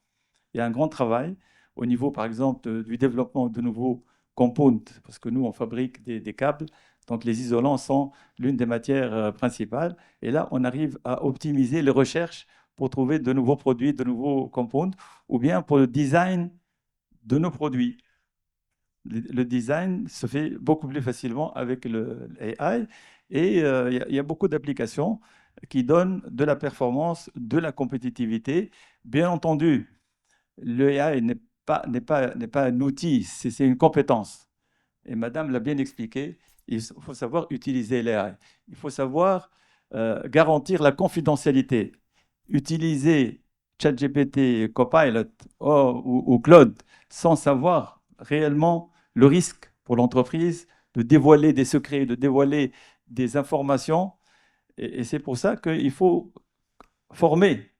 il y a un grand travail au niveau, par exemple, du développement de nouveaux compounds, parce que nous, on fabrique des câbles, donc les isolants sont l'une des matières principales. Et là, on arrive à optimiser les recherches pour trouver de nouveaux produits, de nouveaux compounds, ou bien pour le design de nos produits. Le design se fait beaucoup plus facilement avec l'AI et il y a beaucoup d'applications qui donnent de la performance, de la compétitivité. Bien entendu, l'AI n'est pas un outil, c'est une compétence. Et Madame l'a bien expliqué, il faut savoir utiliser l'AI. Il faut savoir garantir la confidentialité. Utiliser ChatGPT, Copilot ou Claude sans savoir réellement le risque pour l'entreprise de dévoiler des secrets, de dévoiler des informations. Et c'est pour ça qu'il faut former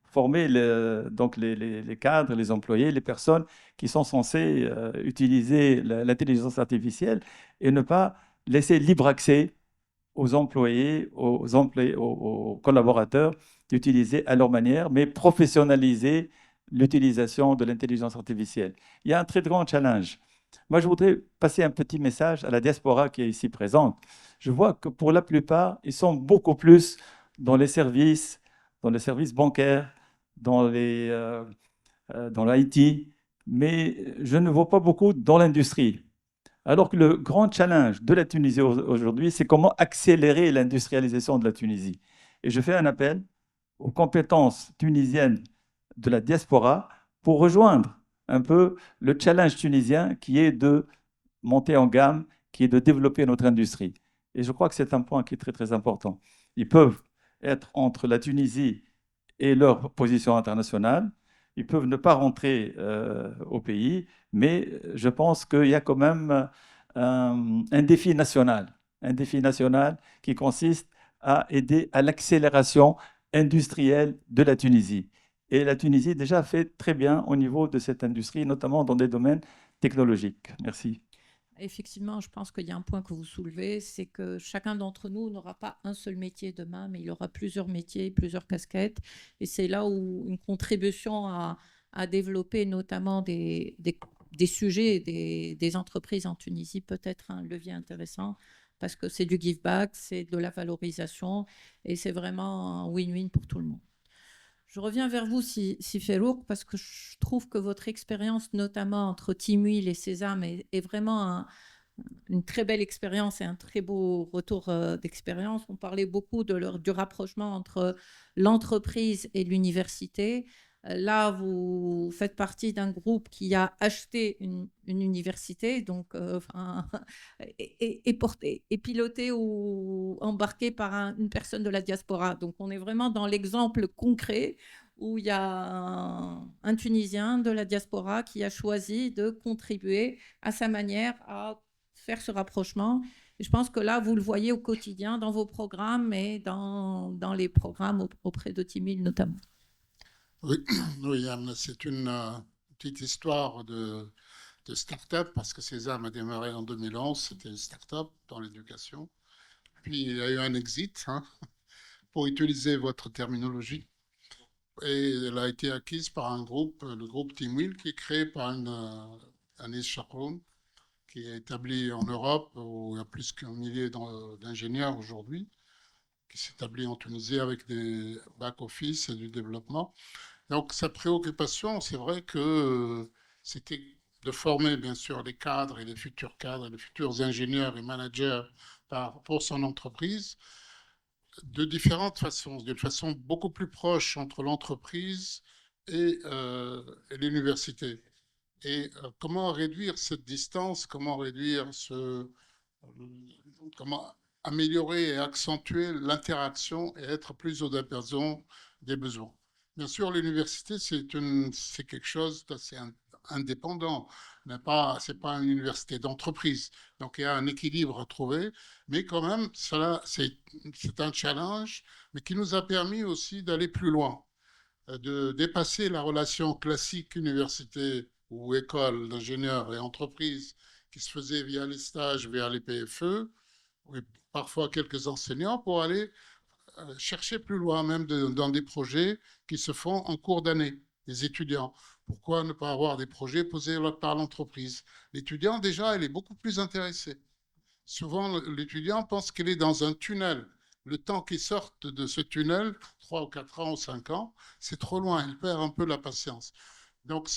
donc les cadres, les employés, les personnes qui sont censées utiliser l'intelligence artificielle et ne pas laisser libre accès aux employés, aux collaborateurs d'utiliser à leur manière, mais professionnaliser l'utilisation de l'intelligence artificielle. Il y a un très grand challenge. Moi, je voudrais passer un petit message à la diaspora qui est ici présente. Je vois que pour la plupart, ils sont beaucoup plus dans les services bancaires, dans l'IT, mais je ne vois pas beaucoup dans l'industrie. Alors que le grand challenge de la Tunisie aujourd'hui, c'est comment accélérer l'industrialisation de la Tunisie. Et je fais un appel aux compétences tunisiennes de la diaspora pour rejoindre un peu le challenge tunisien qui est de monter en gamme, qui est de développer notre industrie. Et je crois que c'est un point qui est très, très important. Ils peuvent être entre la Tunisie et leur position internationale. Ils peuvent ne pas rentrer au pays, mais je pense qu'il y a quand même un défi national qui consiste à aider à l'accélération industrielle de la Tunisie. Et la Tunisie déjà fait très bien au niveau de cette industrie, notamment dans des domaines technologiques. Merci. Effectivement, je pense qu'il y a un point que vous soulevez, c'est que chacun d'entre nous n'aura pas un seul métier demain, mais il aura plusieurs métiers, plusieurs casquettes. Et c'est là où une contribution à développer notamment des sujets, des entreprises en Tunisie peut être un levier intéressant parce que c'est du give back, c'est de la valorisation et c'est vraiment un win-win pour tout le monde. Je reviens vers vous, Sifelouk, parce que je trouve que votre expérience, notamment entre Timuil et Sésame, est vraiment une très belle expérience et un très beau retour d'expérience. On parlait beaucoup du rapprochement entre l'entreprise et l'université. Là, vous faites partie d'un groupe qui a acheté une université, donc et piloté ou embarqué par une personne de la diaspora. Donc, on est vraiment dans l'exemple concret où il y a un Tunisien de la diaspora qui a choisi de contribuer à sa manière à faire ce rapprochement. Et je pense que là, vous le voyez au quotidien dans vos programmes et dans les programmes auprès de Timuil notamment. Oui, oui, c'est une petite histoire de start-up parce que Sésame a démarré en 2011, c'était une start-up dans l'éducation. Puis il y a eu un exit, pour utiliser votre terminologie. Et elle a été acquise par un groupe, le groupe Timuil, qui est créé par Anis Chakroun, qui est établi en Europe, où il y a plus qu'un millier d'ingénieurs aujourd'hui, qui s'établit en Tunisie avec des back-office et du développement. Donc, sa préoccupation, c'est vrai que c'était de former, bien sûr, les cadres et les futurs ingénieurs et managers pour son entreprise de différentes façons, d'une façon beaucoup plus proche entre l'entreprise et l'université. Et comment réduire cette distance, comment améliorer et accentuer l'interaction et être plus au diapason des besoins. Bien sûr, l'université, c'est quelque chose d'assez indépendant. c'est pas une université d'entreprise. Donc il y a un équilibre à trouver, mais quand même, c'est un challenge, mais qui nous a permis aussi d'aller plus loin, de dépasser la relation classique université ou école d'ingénieurs et entreprise qui se faisait via les stages, via les PFE, et parfois quelques enseignants, pour aller chercher plus loin, même dans des projets qui se font en cours d'année, des étudiants. Pourquoi ne pas avoir des projets posés par l'entreprise? L'étudiant, déjà, il est beaucoup plus intéressé. Souvent, l'étudiant pense qu'il est dans un tunnel. Le temps qu'il sorte de ce tunnel, 3 ou 4 ans ou 5 ans, c'est trop loin, il perd un peu la patience. Donc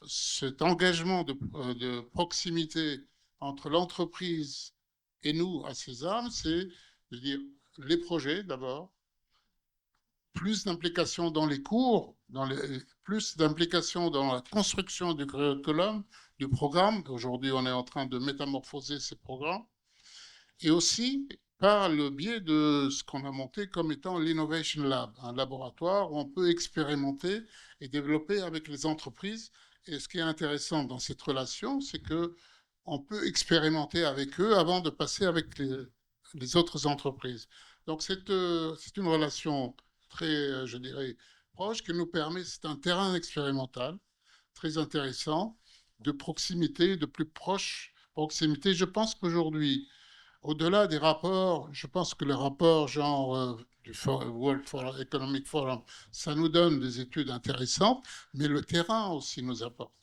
cet engagement de proximité entre l'entreprise et nous à Sésame, c'est de dire les projets d'abord, plus d'implication dans les cours, plus d'implication dans la construction du curriculum, du programme. Aujourd'hui, on est en train de métamorphoser ces programmes. Et aussi par le biais de ce qu'on a monté comme étant l'Innovation Lab, un laboratoire où on peut expérimenter et développer avec les entreprises. Et ce qui est intéressant dans cette relation, c'est qu'on peut expérimenter avec eux avant de passer avec les autres entreprises. Donc c'est une relation très, je dirais, proche qui nous permet, c'est un terrain expérimental très intéressant, de proximité, de plus proche proximité. Je pense qu'aujourd'hui, au-delà des rapports, je pense que les rapports genre du World Economic Forum, ça nous donne des études intéressantes, mais le terrain aussi nous apporte.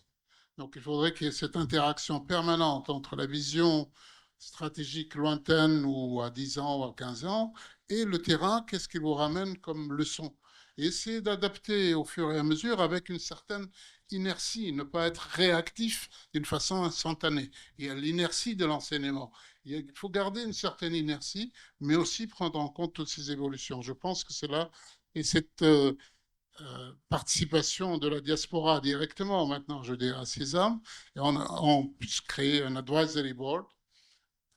Donc il faudrait qu'il y ait cette interaction permanente entre la vision stratégique lointaine ou à 10 ans ou à 15 ans et le terrain, qu'est-ce qu'il vous ramène comme leçon. Et essayer d'adapter au fur et à mesure avec une certaine inertie, ne pas être réactif d'une façon instantanée. Il y a l'inertie de l'enseignement. Il faut garder une certaine inertie, mais aussi prendre en compte toutes ces évolutions. Je pense que c'est là, et cette participation de la diaspora directement maintenant, je dirais, à Sésame, et on puisse créer un advisory board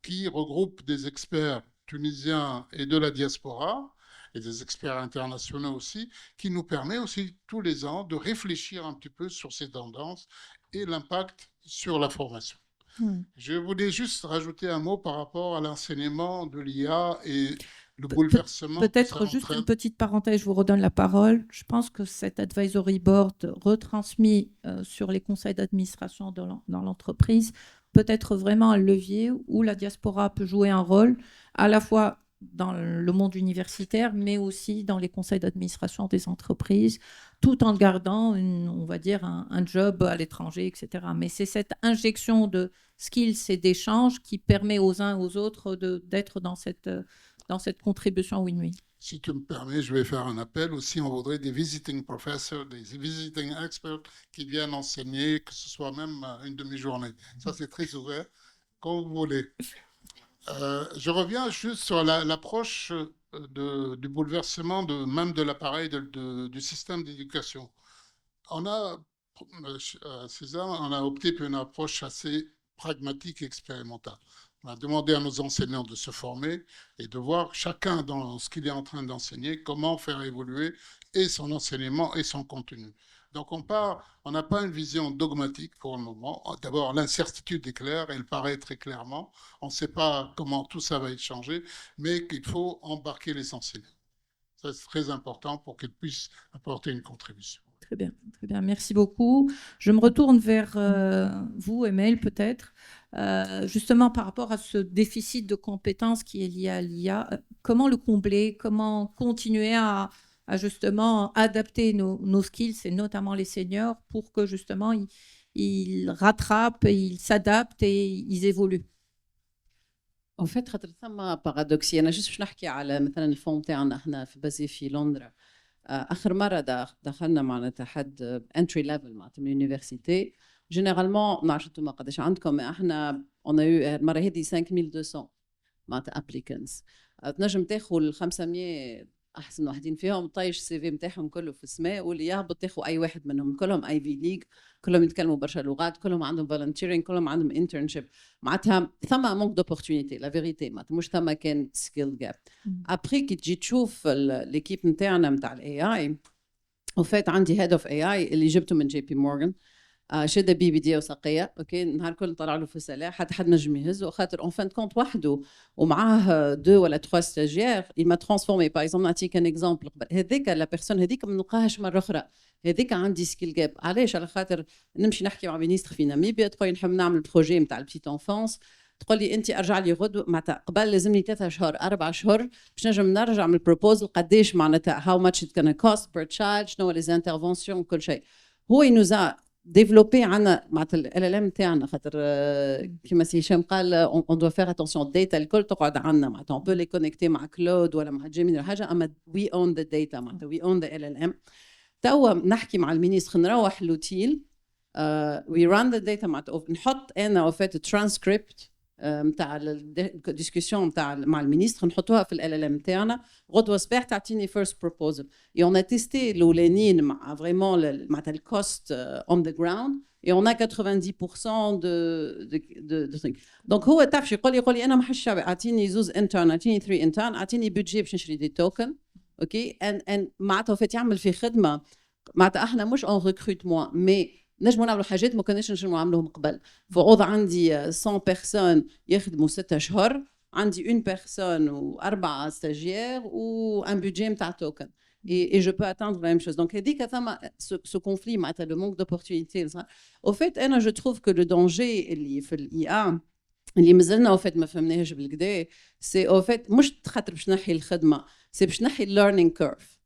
qui regroupe des experts tunisiens et de la diaspora, et des experts internationaux aussi, qui nous permet aussi tous les ans de réfléchir un petit peu sur ces tendances et l'impact sur la formation. Je voulais juste rajouter un mot par rapport à l'enseignement de l'IA et le bouleversement. Peut-être juste une petite parenthèse, je vous redonne la parole. Je pense que cet advisory board retransmis sur les conseils d'administration dans l'entreprise peut être vraiment un levier où la diaspora peut jouer un rôle à la fois dans le monde universitaire, mais aussi dans les conseils d'administration des entreprises, tout en gardant, on va dire, un job à l'étranger, etc. Mais c'est cette injection de skills et d'échanges qui permet aux uns et aux autres d'être dans cette contribution win-win. Si tu me permets, je vais faire un appel aussi. On voudrait des visiting professors, des visiting experts qui viennent enseigner, que ce soit même une demi-journée. Ça, c'est très ouvert, comme vous voulez. Je reviens juste sur l'approche du bouleversement même de l'appareil du système d'éducation. On a, à Sésame, on a opté pour une approche assez pragmatique et expérimentale. On a demandé à nos enseignants de se former et de voir chacun dans ce qu'il est en train d'enseigner, comment faire évoluer et son enseignement et son contenu. Donc on n'a pas une vision dogmatique pour le moment. D'abord, l'incertitude est claire, elle paraît très clairement. On ne sait pas comment tout ça va être changé, mais qu'il faut embarquer les enseignants. Ça, c'est très important pour qu'ils puissent apporter une contribution. Très bien, très bien. Merci beaucoup. Je me retourne vers vous, Emel, peut-être. Justement, par rapport à ce déficit de compétences qui est lié à l'IA, comment le combler? Comment continuer à justement adapter nos skills, et notamment les seniors, pour que justement ils rattrapent, ils s'adaptent et ils évoluent. En fait, خاطر ثم بارادوكسي أنا جست باش نحكي على مثلا الفون تاعنا احنا في بازي في لندن. آخر مرة دخلنا معناتها حد entry level معناتها من اليونيفرسيتي. جينيرالمون ما نعرفش انتم قداش عندكم احنا on a eu المرة هذه 5200 معناتها applicants. تنجم تاخذ ال 500 احسن واحدين فيهم طيش السي في نتاعهم كله في السماء واللي يهبط تاخذ اي واحد منهم كلهم اي في ليج كلهم يتكلموا برشا لغات كلهم عندهم فولنتيرينغ كلهم عندهم انترنشيب معناتها ثم مونك دوبورتونيتي لا فيريتي معناتها مش ثم كان سكيل جاب ابري كي تجي تشوف ليكيب نتاعنا نتاع الاي اي وفات عندي هيد اوف اي اي اللي جبته من جي بي مورغان شد بي دي وساقيه اوكي نهار كل طلع له فسلاح حتى حد نجم يهزه خاطر اون فان كونت وحده ومعاه 2 ولا 3 ستاجير il m'a transformé par exemple نعطيك ان اكزامبل هذيك لا بيرسون هذيك ما نلقاهاش مره اخرى هذيك عندي سكيل جاب علاش على خاطر نمشي نحكي مع مينيستر في ناميبيا تقول نحب نعمل بروجي نتاع البيت انفونس تقول لي انت ارجع لي غدوه معناتها قبل لازمني 3 شهور 4 شهور باش نجم نرجع من البروبوزل قداش معناتها هاو ماتش ات كان كوست بير تشايلد شنو لي انترفونسيون كل شيء هو ينوزا ديفلوبي عنا معناتها ال ال ام تاعنا خاطر كيما سي هشام قال اون دو فير اتونسيون الداتا الكل تقعد عندنا معناتها اون بو لي كونيكتي مع كلود ولا مع جيميني ولا حاجه اما وي اون ذا داتا معناتها وي اون ذا ال ال ام توا نحكي مع المينيستر نروح لوتيل وي ران ذا داتا معناتها نحط انا او فات ترانسكريبت نتاع الديسكسيون نتاع مع المينيستر نحطوها في ال ام تاعنا غدوه صباح تعطيني فيرست بروبوزل اي اون ا تيستي الاولانيين مع فريمون معناتها الكوست اون ذا جراوند اي اون ا 90% دو ثينك دونك هو تعرف يقول لي انا ما حش اعطيني زوز انترن اعطيني 3 انترن اعطيني بودجي باش نشري دي توكن اوكي ان معناتها فات يعمل في خدمه معناتها احنا مش اون ريكروتمون مي نجموا نعملوا حاجات ما كناش نجموا نعملوهم قبل فوض عندي 100 بيرسون يخدموا 6 اشهر عندي 1 بيرسون و4 ستاجير وان بودجي نتاع توكن et je peux atteindre la même chose. Donc, هذيك ثم ce conflit معناتها le manque d'opportunités. Au fait, أنا je trouve que le danger اللي في الIA اللي مازلنا au fait ما فهمناهش بالكدا c'est au fait مش خاطر باش نحي الخدمة c'est باش نحي learning curve.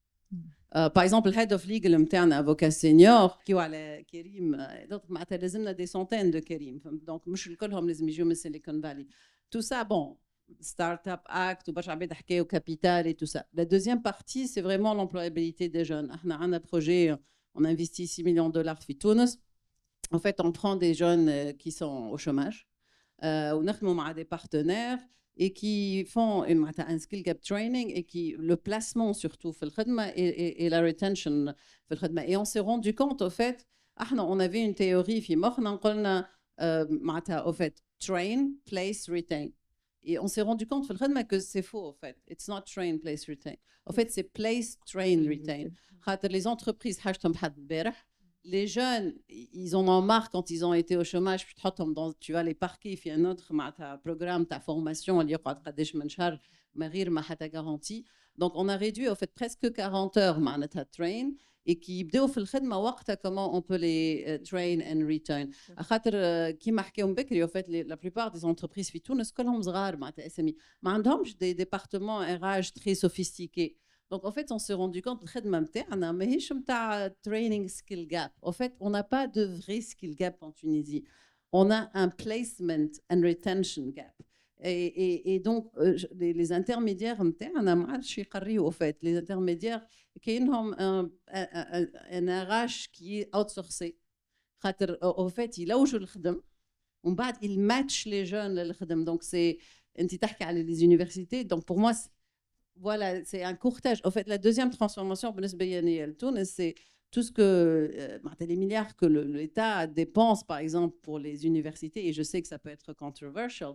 باغ اكزومبل الهيد اوف ليجل نتاعنا افوكا سينيور كيو على كريم دونك معناتها لازمنا دي سونتين دو كريم دونك مش الكلهم لازم يجيو من سيليكون فالي تو سا بون ستارت اب اكت وبرشا عباد حكاو كابيتال اي تو سا لا دوزيام بارتي سي فريمون لومبلويابيليتي دي جون احنا عندنا بروجي اون انفستي 6 مليون دولار في تونس en fait on prend des jeunes qui sont au chômage ونخدموا مع des partenaires et qui font un skill gap training et qui le placement surtout في الخدمة et la retention في الخدمة et on s'est rendu compte au fait on avait une théorie في مخنا قلنا معناتها au fait train place retain et on s'est rendu compte في الخدمة que c'est faux au fait it's not train place retain au fait c'est place train retain خاطر les entreprises حاجتهم بحد البارح les jeunes, ils en ont marre quand ils ont été au chômage, tu vas les parquer, il y a un autre programme, ta formation, garantie. Donc, on a réduit au fait presque 40 heures de train et qui بداو في الخدمة وقتها comment on peut les train and return. خاطر كيما حكيهم بكري au fait la plupart des entreprises في تونس كلهم صغار معناتها SME. ما عندهمش des départements RH très sophistiqués. Donc, en fait, on s'est rendu compte que le training skill gap. En fait, on n'a pas de vrai skill gap en Tunisie. On a un placement and retention gap. Et donc, les intermédiaires, en fait, les intermédiaires, qui ont un RH qui est outsourcé. En fait, il a où je le خدم. Il match les jeunes. Donc, c'est les universités. Donc, pour moi, voilà, c'est un courtage. En fait, la deuxième transformation, c'est tout ce que les milliards que l'État dépense, par exemple, pour les universités, et je sais que ça peut être controversial.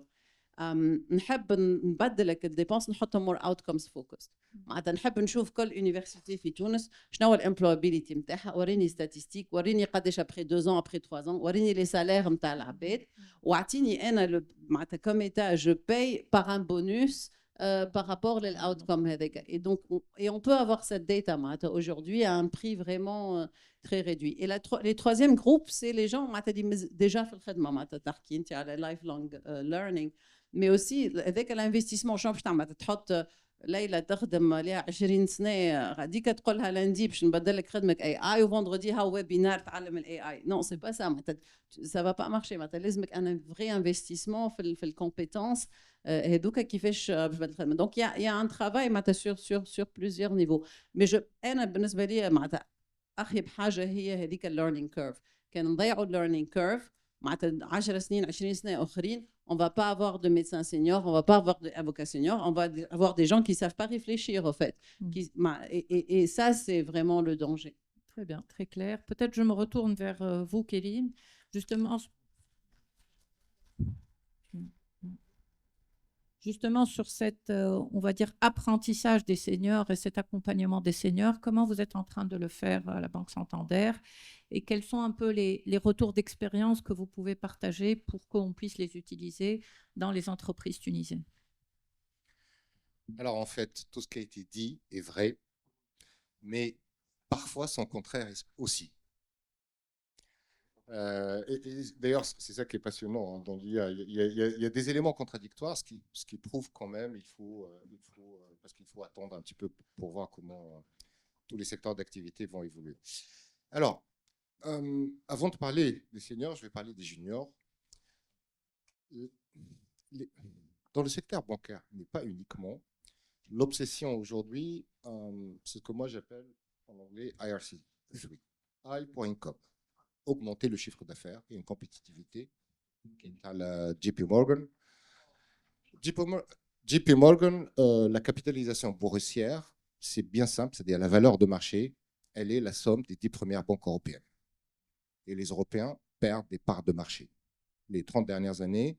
نحب نبدل الديبونس نحطهم more outcomes focused. معناتها نحب نشوف كل يونيفرسيتي في تونس شنو هو الامبلويابيليتي نتاعها وريني ستاتستيك وريني قداش ابري 2 ans ابري 3 ans وريني لي سالير نتاع العباد واعطيني انا معناتها كوم ايتا جو باي بار ان بونus par rapport à l'outcome. Et donc, on peut avoir cette data aujourd'hui à un prix vraiment très réduit. Et les troisième groupe, c'est les gens déjà fait le lifelong learning, mais aussi avec l'investissement. ليلى تخدم لها 20 سنه غاديك تقول لها لندي باش نبدل لك خدمك اي اي وفوندردي ها ويبينار تعلم الاي اي نو سي با سا سا فا با مارشي معناتها لازمك ان فري انفستيسمون في الكومبيتونس هذوك كيفاش باش تبدل الخدمه دونك يا ان ترافاي معناتها سور بلوزيور نيفو مي انا بالنسبه لي معناتها اخيب حاجه هي هذيك الليرنينغ كيرف كان نضيعوا الليرنينغ كيرف معناتها 10 سنين 20 سنه اخرين on va pas avoir de médecins seniors, on va pas avoir d'avocats seniors, on va avoir des gens qui savent pas réfléchir au fait. Et ça, c'est vraiment le danger. Très bien, très clair. Peut-être je me retourne vers vous, Kéline. Justement, Justement, sur cet, on va dire, apprentissage des seniors et cet accompagnement des seniors, comment vous êtes en train de le faire à la Banque Santander et quels sont un peu les retours d'expérience que vous pouvez partager pour qu'on puisse les utiliser dans les entreprises tunisiennes? Alors en fait, tout ce qui a été dit est vrai, mais parfois son contraire aussi. D'ailleurs, c'est ça qui est passionnant, hein, dans l'IA. Il y a des éléments contradictoires, ce qui prouve quand même, parce qu'il faut attendre un petit peu pour voir comment tous les secteurs d'activité vont évoluer. Alors, avant de parler des seniors, je vais parler des juniors. Dans le secteur bancaire, mais pas uniquement, l'obsession aujourd'hui, c'est ce que moi j'appelle en anglais IRC, I pour income. Augmenter le chiffre d'affaires et une compétitivité qui est à la JP Morgan. JP Morgan, la capitalisation boursière, c'est bien simple, c'est-à-dire la valeur de marché, elle est la somme des 10 premières banques européennes. Et les Européens perdent des parts de marché. Les 30 dernières années,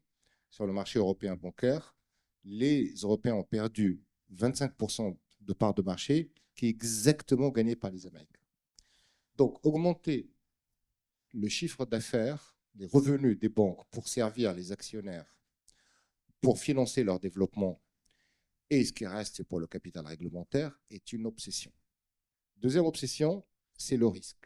sur le marché européen bancaire, les Européens ont perdu 25% de parts de marché, qui est exactement gagné par les Américains. Donc, augmenter le chiffre d'affaires, les revenus des banques pour servir les actionnaires, pour financer leur développement, et ce qui reste pour le capital réglementaire, est une obsession. Deuxième obsession, c'est le risque.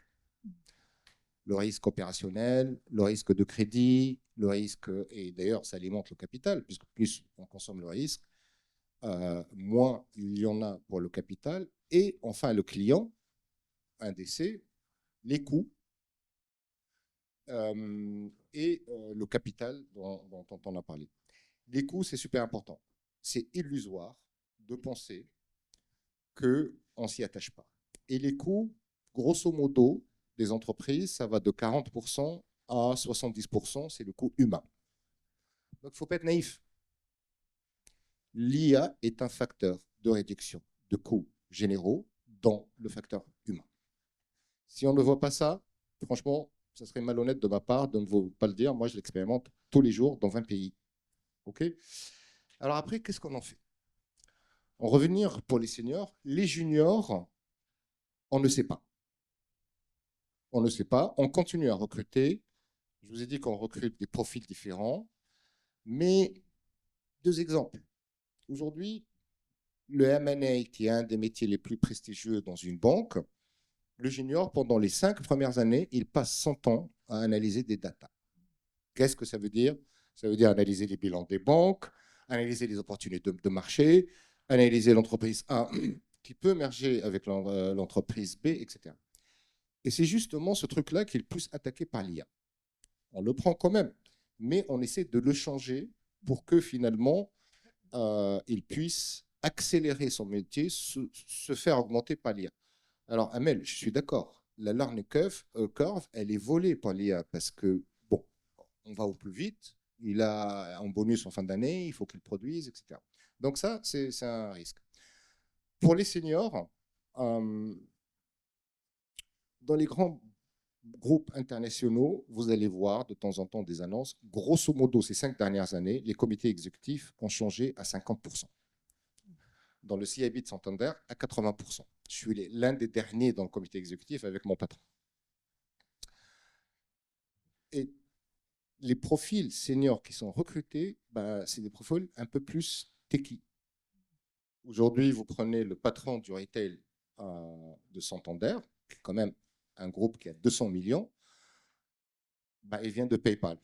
Le risque opérationnel, le risque de crédit, le risque, et d'ailleurs ça alimente le capital, puisque plus on consomme le risque, moins il y en a pour le capital, et enfin le client, un décès, les coûts, et le capital dont on a parlé. Les coûts, c'est super important. C'est illusoire de penser qu'on ne s'y attache pas. Et les coûts, grosso modo, des entreprises, ça va de 40% à 70%, c'est le coût humain. Donc, il ne faut pas être naïf. L'IA est un facteur de réduction de coûts généraux dans le facteur humain. Si on ne voit pas ça, franchement, ça serait malhonnête de ma part de ne vous pas le dire. Moi, je l'expérimente tous les jours dans 20 pays. OK ? Alors après, qu'est-ce qu'on en fait ? En revenir pour les seniors, les juniors, on ne sait pas. On ne sait pas. On continue à recruter. Je vous ai dit qu'on recrute des profils différents. Mais deux exemples. Aujourd'hui, le M&A, qui est un des métiers les plus prestigieux dans une banque, le junior, pendant les 5 premières années, il passe son temps à analyser des datas. Qu'est-ce que ça veut dire ? Ça veut dire analyser les bilans des banques, analyser les opportunités de marché, analyser l'entreprise A qui peut merger avec l'entreprise B, etc. Et c'est justement ce truc-là qui est le plus attaqué par l'IA. On le prend quand même, mais on essaie de le changer pour que finalement, il puisse accélérer son métier, se faire augmenter par l'IA. Alors, Amel, je suis d'accord. La learning curve, elle est volée par l'IA parce que, bon, on va au plus vite. Il a un bonus en fin d'année, il faut qu'il produise, etc. Donc ça, c'est un risque. Pour les seniors, dans les grands groupes internationaux, vous allez voir de temps en temps des annonces. Grosso modo, ces 5 dernières années, les comités exécutifs ont changé à 50%. Dans le CIB de Santander, à 80%. Je suis l'un des derniers dans le comité exécutif avec mon patron. Et les profils seniors qui sont recrutés, c'est des profils un peu plus techy. Aujourd'hui, vous prenez le patron du retail de Santander, qui est quand même un groupe qui a 200 millions, il vient de PayPal.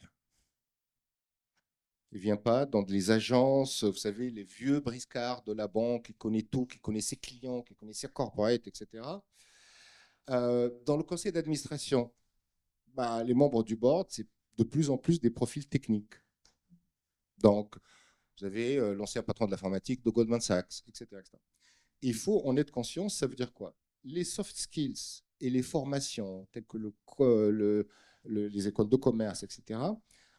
Il ne vient pas dans les agences, vous savez, les vieux briscards de la banque, qui connaît tout, qui connaît ses clients, qui connaît ses corporates, etc. Dans le conseil d'administration, les membres du board, c'est de plus en plus des profils techniques. Donc, vous avez l'ancien patron de l'informatique de Goldman Sachs, etc., etc. Il faut en être conscient, ça veut dire quoi ? Les soft skills et les formations, telles que les écoles de commerce, etc.,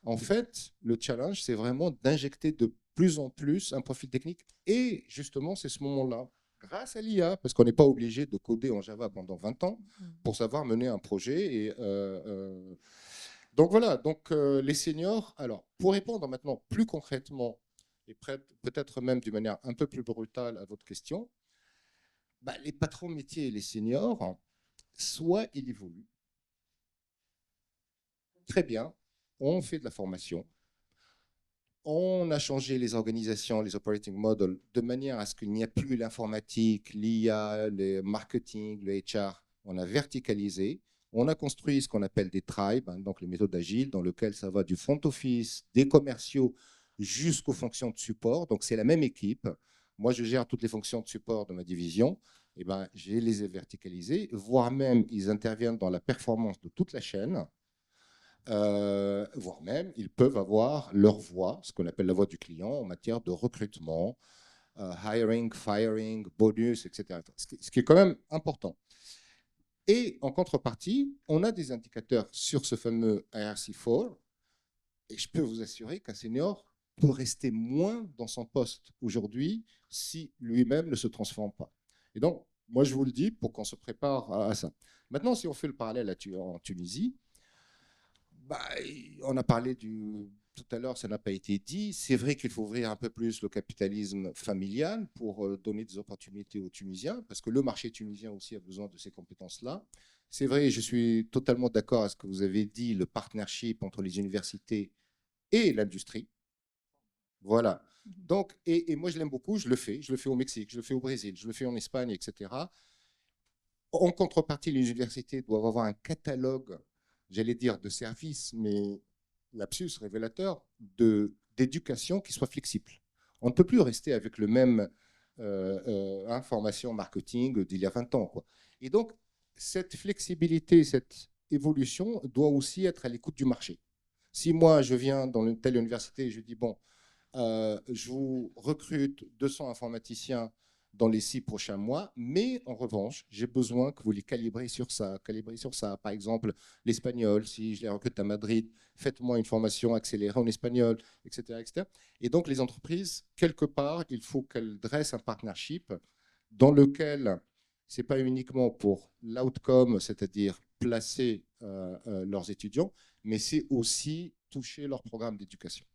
en fait, le challenge, c'est vraiment d'injecter de plus en plus un profil technique. Et justement, c'est ce moment-là, grâce à l'IA, parce qu'on n'est pas obligé de coder en Java pendant 20 ans pour savoir mener un projet. Et, donc voilà, donc, les seniors. Alors, pour répondre maintenant plus concrètement et peut-être même d'une manière un peu plus brutale à votre question, les patrons métiers et les seniors, soit ils évoluent. Très bien, on fait de la formation. On a changé les organisations, les operating models, de manière à ce qu'il n'y ait plus l'informatique, l'IA, le marketing, le HR. On a verticalisé. On a construit ce qu'on appelle des tribes, donc les méthodes agiles, dans lesquelles ça va du front office, des commerciaux, jusqu'aux fonctions de support. Donc, c'est la même équipe. Moi, je gère toutes les fonctions de support de ma division. Je les ai verticalisées, voire même, ils interviennent dans la performance de toute la chaîne. Voire même, ils peuvent avoir leur voix, ce qu'on appelle la voix du client, en matière de recrutement, hiring, firing, bonus, etc. Ce qui est quand même important. Et en contrepartie, on a des indicateurs sur ce fameux IRC4, et je peux vous assurer qu'un senior peut rester moins dans son poste aujourd'hui si lui-même ne se transforme pas. Et donc, moi, je vous le dis pour qu'on se prépare à ça. Maintenant, si on fait le parallèle en Tunisie, on a parlé tout à l'heure, ça n'a pas été dit. C'est vrai qu'il faut ouvrir un peu plus le capitalisme familial pour donner des opportunités aux Tunisiens, parce que le marché tunisien aussi a besoin de ces compétences-là. C'est vrai, je suis totalement d'accord avec ce que vous avez dit, le partnership entre les universités et l'industrie. Voilà. Donc, et moi, je l'aime beaucoup, je le fais au Mexique, je le fais au Brésil, je le fais en Espagne, etc. En contrepartie, les universités doivent avoir un catalogue, j'allais dire de services, mais lapsus révélateur, d'éducation qui soit flexible. On ne peut plus rester avec le même formation marketing d'il y a 20 ans, quoi. Et donc, cette flexibilité, cette évolution doit aussi être à l'écoute du marché. Si moi, je viens dans une telle université et je dis, bon, je vous recrute 200 informaticiens dans les 6 prochains mois, mais en revanche, j'ai besoin que vous les calibrez sur ça. Par exemple, l'espagnol, si je les recrute à Madrid, faites-moi une formation accélérée en espagnol, etc., etc. Et donc, les entreprises, quelque part, il faut qu'elles dressent un partnership dans lequel ce n'est pas uniquement pour l'outcome, c'est-à-dire placer leurs étudiants, mais c'est aussi toucher leur programme d'éducation.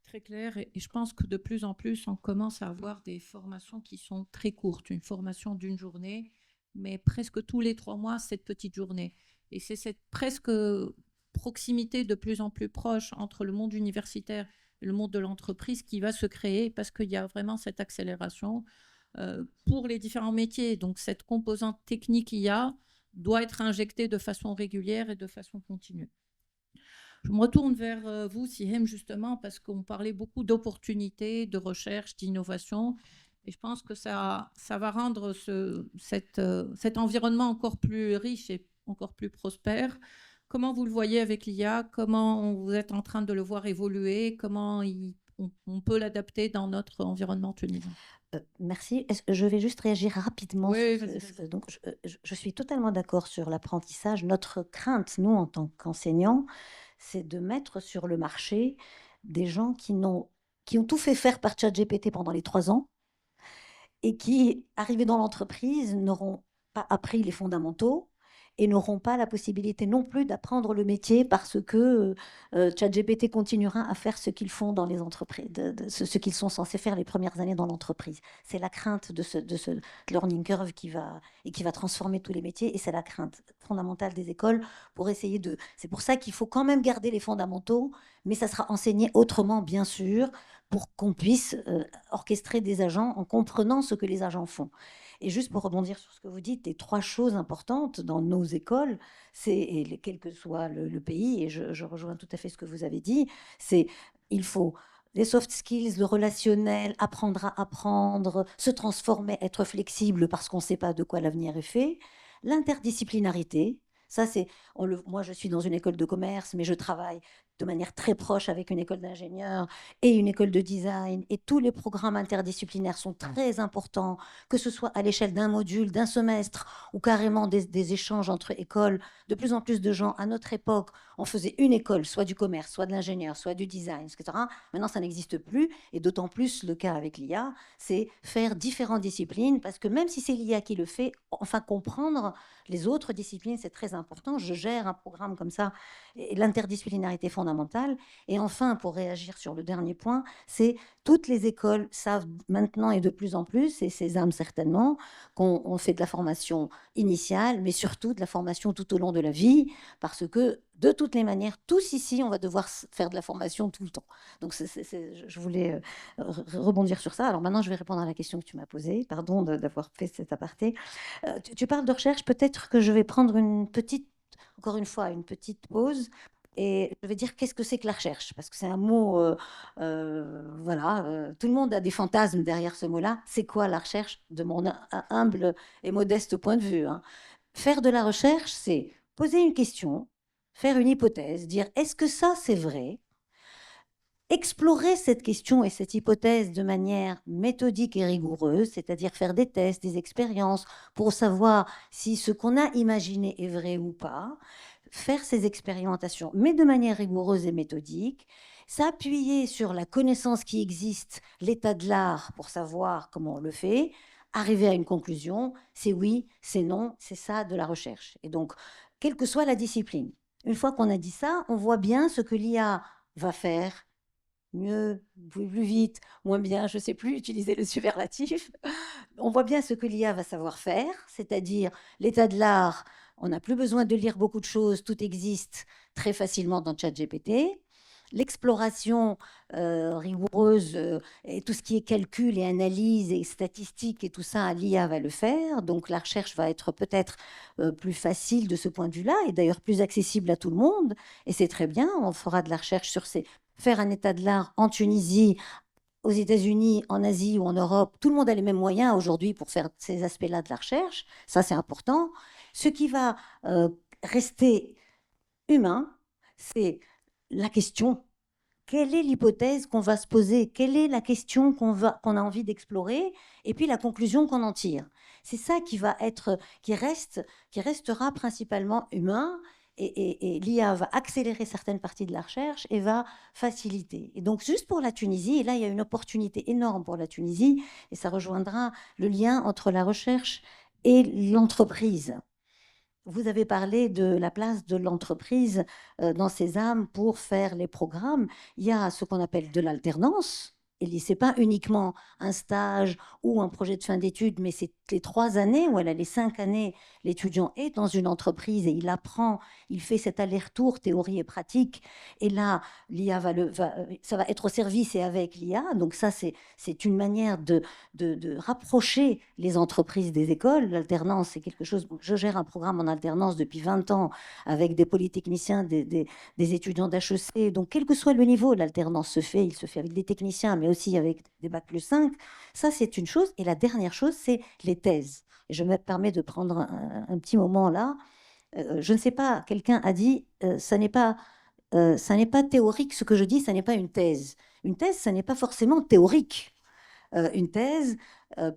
Très clair, et je pense que de plus en plus, on commence à avoir des formations qui sont très courtes, une formation d'une journée, mais presque tous les 3 mois, cette petite journée. Et c'est cette presque proximité de plus en plus proche entre le monde universitaire et le monde de l'entreprise qui va se créer parce qu'il y a vraiment cette accélération pour les différents métiers. Donc cette composante technique IA doit être injectée de façon régulière et de façon continue. Je me retourne vers vous, Sihem, justement, parce qu'on parlait beaucoup d'opportunités, de recherche, d'innovation. Et je pense que ça va rendre cet environnement encore plus riche et encore plus prospère. Comment vous le voyez avec l'IA? Comment vous êtes en train de le voir évoluer? Comment on peut l'adapter dans notre environnement tunisien? Merci. Je vais juste réagir rapidement. Oui, vas-y. Donc, je suis totalement d'accord sur l'apprentissage. Notre crainte, nous, en tant qu'enseignants, c'est de mettre sur le marché des gens qui ont tout fait faire par ChatGPT pendant les 3 ans et qui, arrivés dans l'entreprise, n'auront pas appris les fondamentaux et n'auront pas la possibilité non plus d'apprendre le métier parce que ChatGPT continuera à faire ce qu'ils font dans les entreprises, ce qu'ils sont censés faire les premières années dans l'entreprise. C'est la crainte de ce learning curve qui va transformer tous les métiers, et c'est la crainte fondamentale des écoles pour essayer de... C'est pour ça qu'il faut quand même garder les fondamentaux, mais ça sera enseigné autrement, bien sûr, pour qu'on puisse orchestrer des agents en comprenant ce que les agents font. Et juste pour rebondir sur ce que vous dites, les 3 choses importantes dans nos écoles, c'est, quel que soit le pays, et je rejoins tout à fait ce que vous avez dit, c'est il faut les soft skills, le relationnel, apprendre à apprendre, se transformer, être flexible parce qu'on ne sait pas de quoi l'avenir est fait, l'interdisciplinarité. Ça, c'est, moi, je suis dans une école de commerce, mais je travaille de manière très proche avec une école d'ingénieurs et une école de design. Et tous les programmes interdisciplinaires sont très importants, que ce soit à l'échelle d'un module, d'un semestre, ou carrément des échanges entre écoles. De plus en plus de gens, à notre époque, on faisait une école, soit du commerce, soit de l'ingénieur, soit du design, etc. Maintenant, ça n'existe plus. Et d'autant plus le cas avec l'IA, c'est faire différentes disciplines, parce que même si c'est l'IA qui le fait, enfin, comprendre les autres disciplines, c'est très important. Je gère un programme comme ça, et l'interdisciplinarité fondamentale. fondamentale. Et enfin, pour réagir sur le dernier point, c'est toutes les écoles savent maintenant et de plus en plus, et Sésame certainement, qu'on fait de la formation initiale, mais surtout de la formation tout au long de la vie, parce que de toutes les manières, tous ici, on va devoir faire de la formation tout le temps. Donc, je voulais rebondir sur ça. Alors maintenant, je vais répondre à la question que tu m'as posée. Pardon d'avoir fait cet aparté. Tu parles de recherche. Peut-être que je vais prendre encore une fois, une petite pause. Et je vais dire qu'est-ce que c'est que la recherche, parce que c'est un mot, voilà, tout le monde a des fantasmes derrière ce mot-là. C'est quoi la recherche, de mon humble et modeste point de vue, hein. Faire de la recherche, c'est poser une question, faire une hypothèse, dire est-ce que ça c'est vrai, explorer cette question et cette hypothèse de manière méthodique et rigoureuse, c'est-à-dire faire des tests, des expériences pour savoir si ce qu'on a imaginé est vrai ou pas, faire ces expérimentations, mais de manière rigoureuse et méthodique, s'appuyer sur la connaissance qui existe, l'état de l'art pour savoir comment on le fait, arriver à une conclusion, c'est oui, c'est non, c'est ça de la recherche. Et donc, quelle que soit la discipline, une fois qu'on a dit ça, on voit bien ce que l'IA va faire, mieux, plus vite, moins bien, je ne sais plus utiliser le superlatif. On voit bien ce que l'IA va savoir faire, c'est-à-dire l'état de l'art. On n'a plus besoin de lire beaucoup de choses, tout existe très facilement dans ChatGPT. L'exploration rigoureuse et tout ce qui est calcul et analyse et statistique et tout ça, l'IA va le faire. Donc la recherche va être peut-être plus facile de ce point de vue-là et d'ailleurs plus accessible à tout le monde. Et c'est très bien, on fera de la recherche sur faire un état de l'art en Tunisie, aux États-Unis, en Asie ou en Europe. Tout le monde a les mêmes moyens aujourd'hui pour faire ces aspects-là de la recherche. Ça, c'est important. Ce qui va rester humain, c'est la question. Quelle est l'hypothèse qu'on va se poser? Quelle est la question qu'on a envie d'explorer? Et puis la conclusion qu'on en tire. C'est ça qui restera principalement humain. Et l'IA va accélérer certaines parties de la recherche et va faciliter. Et donc, juste pour la Tunisie, et là, il y a une opportunité énorme pour la Tunisie, et ça rejoindra le lien entre la recherche et l'entreprise. Vous avez parlé de la place de l'entreprise dans Sésame pour faire les programmes. Il y a ce qu'on appelle de l'alternance. Et ce n'est pas uniquement un stage ou un projet de fin d'études, mais c'est les 3 années ou les 5 années, l'étudiant est dans une entreprise et il apprend, il fait cet aller-retour théorie et pratique. Et là, l'IA ça va être au service et avec l'IA. Donc ça, c'est une manière de rapprocher les entreprises des écoles. L'alternance, c'est quelque chose. Je gère un programme en alternance depuis 20 ans avec des polytechniciens, des étudiants d'HEC. Donc, quel que soit le niveau, l'alternance se fait. Il se fait avec des techniciens, mais aussi avec des bacs plus 5. Ça, c'est une chose. Et la dernière chose, c'est les thèses. Et je me permets de prendre un petit moment là. Je ne sais pas, quelqu'un a dit, ça n'est pas théorique, ce que je dis, ça n'est pas une thèse. Une thèse, ça n'est pas forcément théorique. Une thèse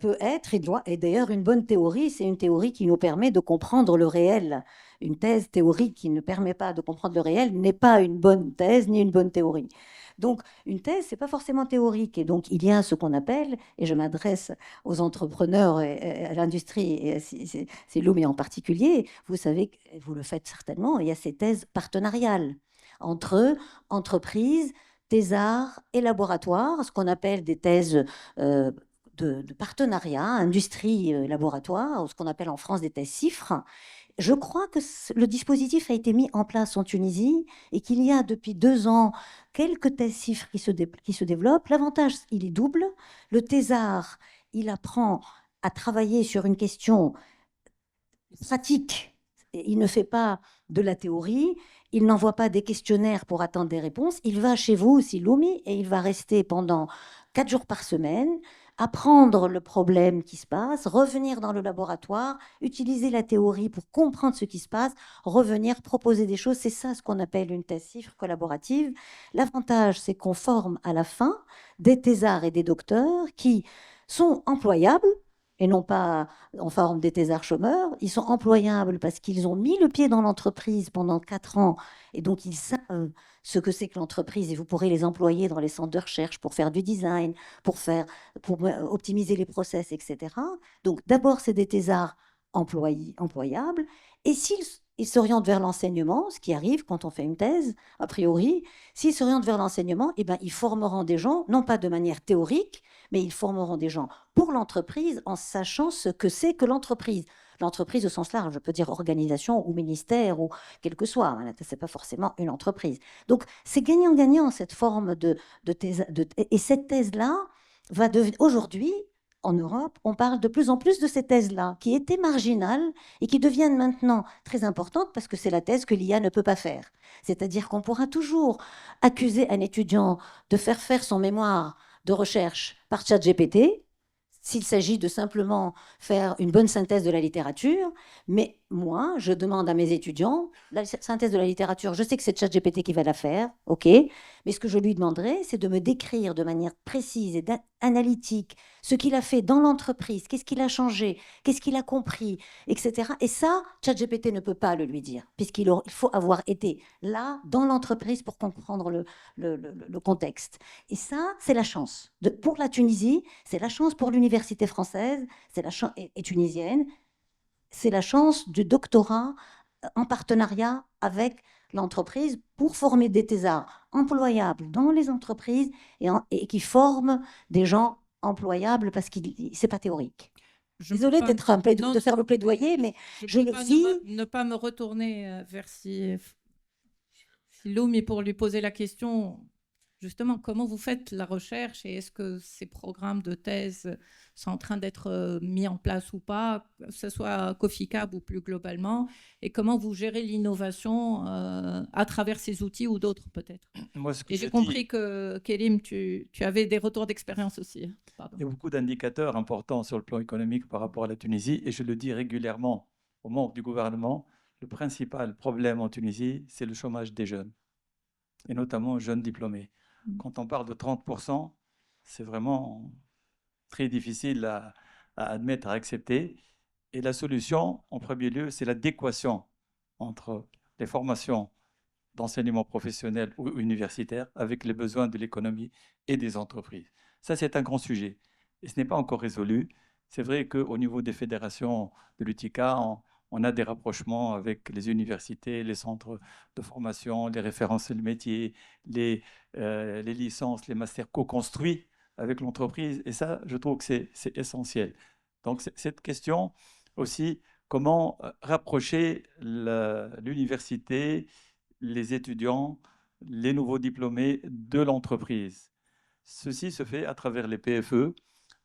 peut être, et d'ailleurs une bonne théorie, c'est une théorie qui nous permet de comprendre le réel. Une thèse théorique qui ne permet pas de comprendre le réel n'est pas une bonne thèse ni une bonne théorie. Donc une thèse, c'est pas forcément théorique. Et donc il y a ce qu'on appelle, et je m'adresse aux entrepreneurs et à l'industrie, et c'est Loumi en particulier, vous savez, vous le faites certainement, il y a ces thèses partenariales entre entreprises, thésards et laboratoires, ce qu'on appelle des thèses de partenariat, industrie, laboratoire, ou ce qu'on appelle en France des thèses CIFRE. Je crois que le dispositif a été mis en place en Tunisie et qu'il y a depuis 2 ans quelques thèses CIFRE qui se développent. L'avantage, il est double. Le thésard, il apprend à travailler sur une question pratique. Il ne fait pas de la théorie. Il n'envoie pas des questionnaires pour attendre des réponses. Il va chez vous, Siloumi, et il va rester pendant 4 jours par semaine, apprendre le problème qui se passe, revenir dans le laboratoire, utiliser la théorie pour comprendre ce qui se passe, revenir, proposer des choses. C'est ça ce qu'on appelle une thèse CIFRE collaborative. L'avantage, c'est qu'on forme à la fin des thésards et des docteurs qui sont employables, et non pas en forme des thésards chômeurs. Ils sont employables parce qu'ils ont mis le pied dans l'entreprise pendant 4 ans et donc ils savent ce que c'est que l'entreprise et vous pourrez les employer dans les centres de recherche pour faire du design, pour optimiser les process, etc. Donc d'abord, c'est des thésards employables et s'ils ils s'orientent vers l'enseignement, ce qui arrive quand on fait une thèse, a priori. S'ils s'orientent vers l'enseignement, eh ben, ils formeront des gens, non pas de manière théorique, mais ils formeront des gens pour l'entreprise en sachant ce que c'est que l'entreprise. L'entreprise au sens large, je peux dire organisation ou ministère ou quel que soit. Ce n'est pas forcément une entreprise. Donc, c'est gagnant-gagnant cette forme de thèse. Et cette thèse-là va devenir aujourd'hui, en Europe, on parle de plus en plus de ces thèses-là, qui étaient marginales et qui deviennent maintenant très importantes parce que c'est la thèse que l'IA ne peut pas faire. C'est-à-dire qu'on pourra toujours accuser un étudiant de faire son mémoire de recherche par ChatGPT, s'il s'agit de simplement faire une bonne synthèse de la littérature, mais moi, je demande à mes étudiants, la synthèse de la littérature, je sais que c'est ChatGPT qui va la faire, ok, mais ce que je lui demanderai, c'est de me décrire de manière précise et analytique ce qu'il a fait dans l'entreprise, qu'est-ce qu'il a changé, qu'est-ce qu'il a compris, etc. Et ça, ChatGPT ne peut pas le lui dire, puisqu'il faut avoir été là, dans l'entreprise, pour comprendre le contexte. Et ça, c'est la chance. Pour la Tunisie, c'est la chance pour l'université française, c'est la chance et tunisienne, c'est la chance du doctorat en partenariat avec l'entreprise pour former des thésards employables dans les entreprises et qui forment des gens employables parce que c'est pas théorique. Désolée de faire le plaidoyer, mais je le vis. Ne pas me retourner vers Loumi pour lui poser la question. Justement, comment vous faites la recherche et est-ce que ces programmes de thèse sont en train d'être mis en place ou pas, que ce soit à Coffee Cab ou plus globalement, et comment vous gérez l'innovation à travers ces outils ou d'autres peut-être? Et j'ai compris que, Kélim, tu avais des retours d'expérience aussi. Pardon. Il y a beaucoup d'indicateurs importants sur le plan économique par rapport à la Tunisie, et je le dis régulièrement aux membres du gouvernement, le principal problème en Tunisie, c'est le chômage des jeunes, et notamment jeunes diplômés. Quand on parle de 30%, c'est vraiment très difficile à admettre, à accepter. Et la solution, en premier lieu, c'est l'adéquation entre les formations d'enseignement professionnel ou universitaire avec les besoins de l'économie et des entreprises. Ça, c'est un grand sujet. Et ce n'est pas encore résolu. C'est vrai qu'au niveau des fédérations de l'UTICA, on a des rapprochements avec les universités, les centres de formation, les références et le métier, les licences, les masters co-construits avec l'entreprise. Et ça, je trouve que c'est essentiel. Donc, cette question aussi, comment rapprocher l'université, les étudiants, les nouveaux diplômés de l'entreprise. Ceci se fait à travers les PFE,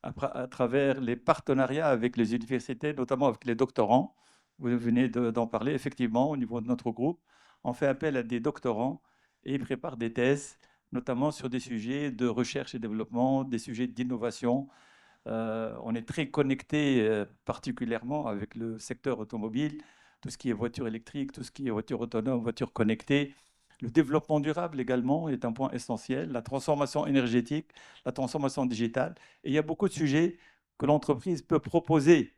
à travers les partenariats avec les universités, notamment avec les doctorants. Vous venez d'en parler, effectivement, au niveau de notre groupe. On fait appel à des doctorants et ils préparent des thèses, notamment sur des sujets de recherche et développement, des sujets d'innovation. On est très connecté particulièrement avec le secteur automobile, tout ce qui est voiture électrique, tout ce qui est voiture autonome, voiture connectée. Le développement durable également est un point essentiel, la transformation énergétique, la transformation digitale. Et il y a beaucoup de sujets que l'entreprise peut proposer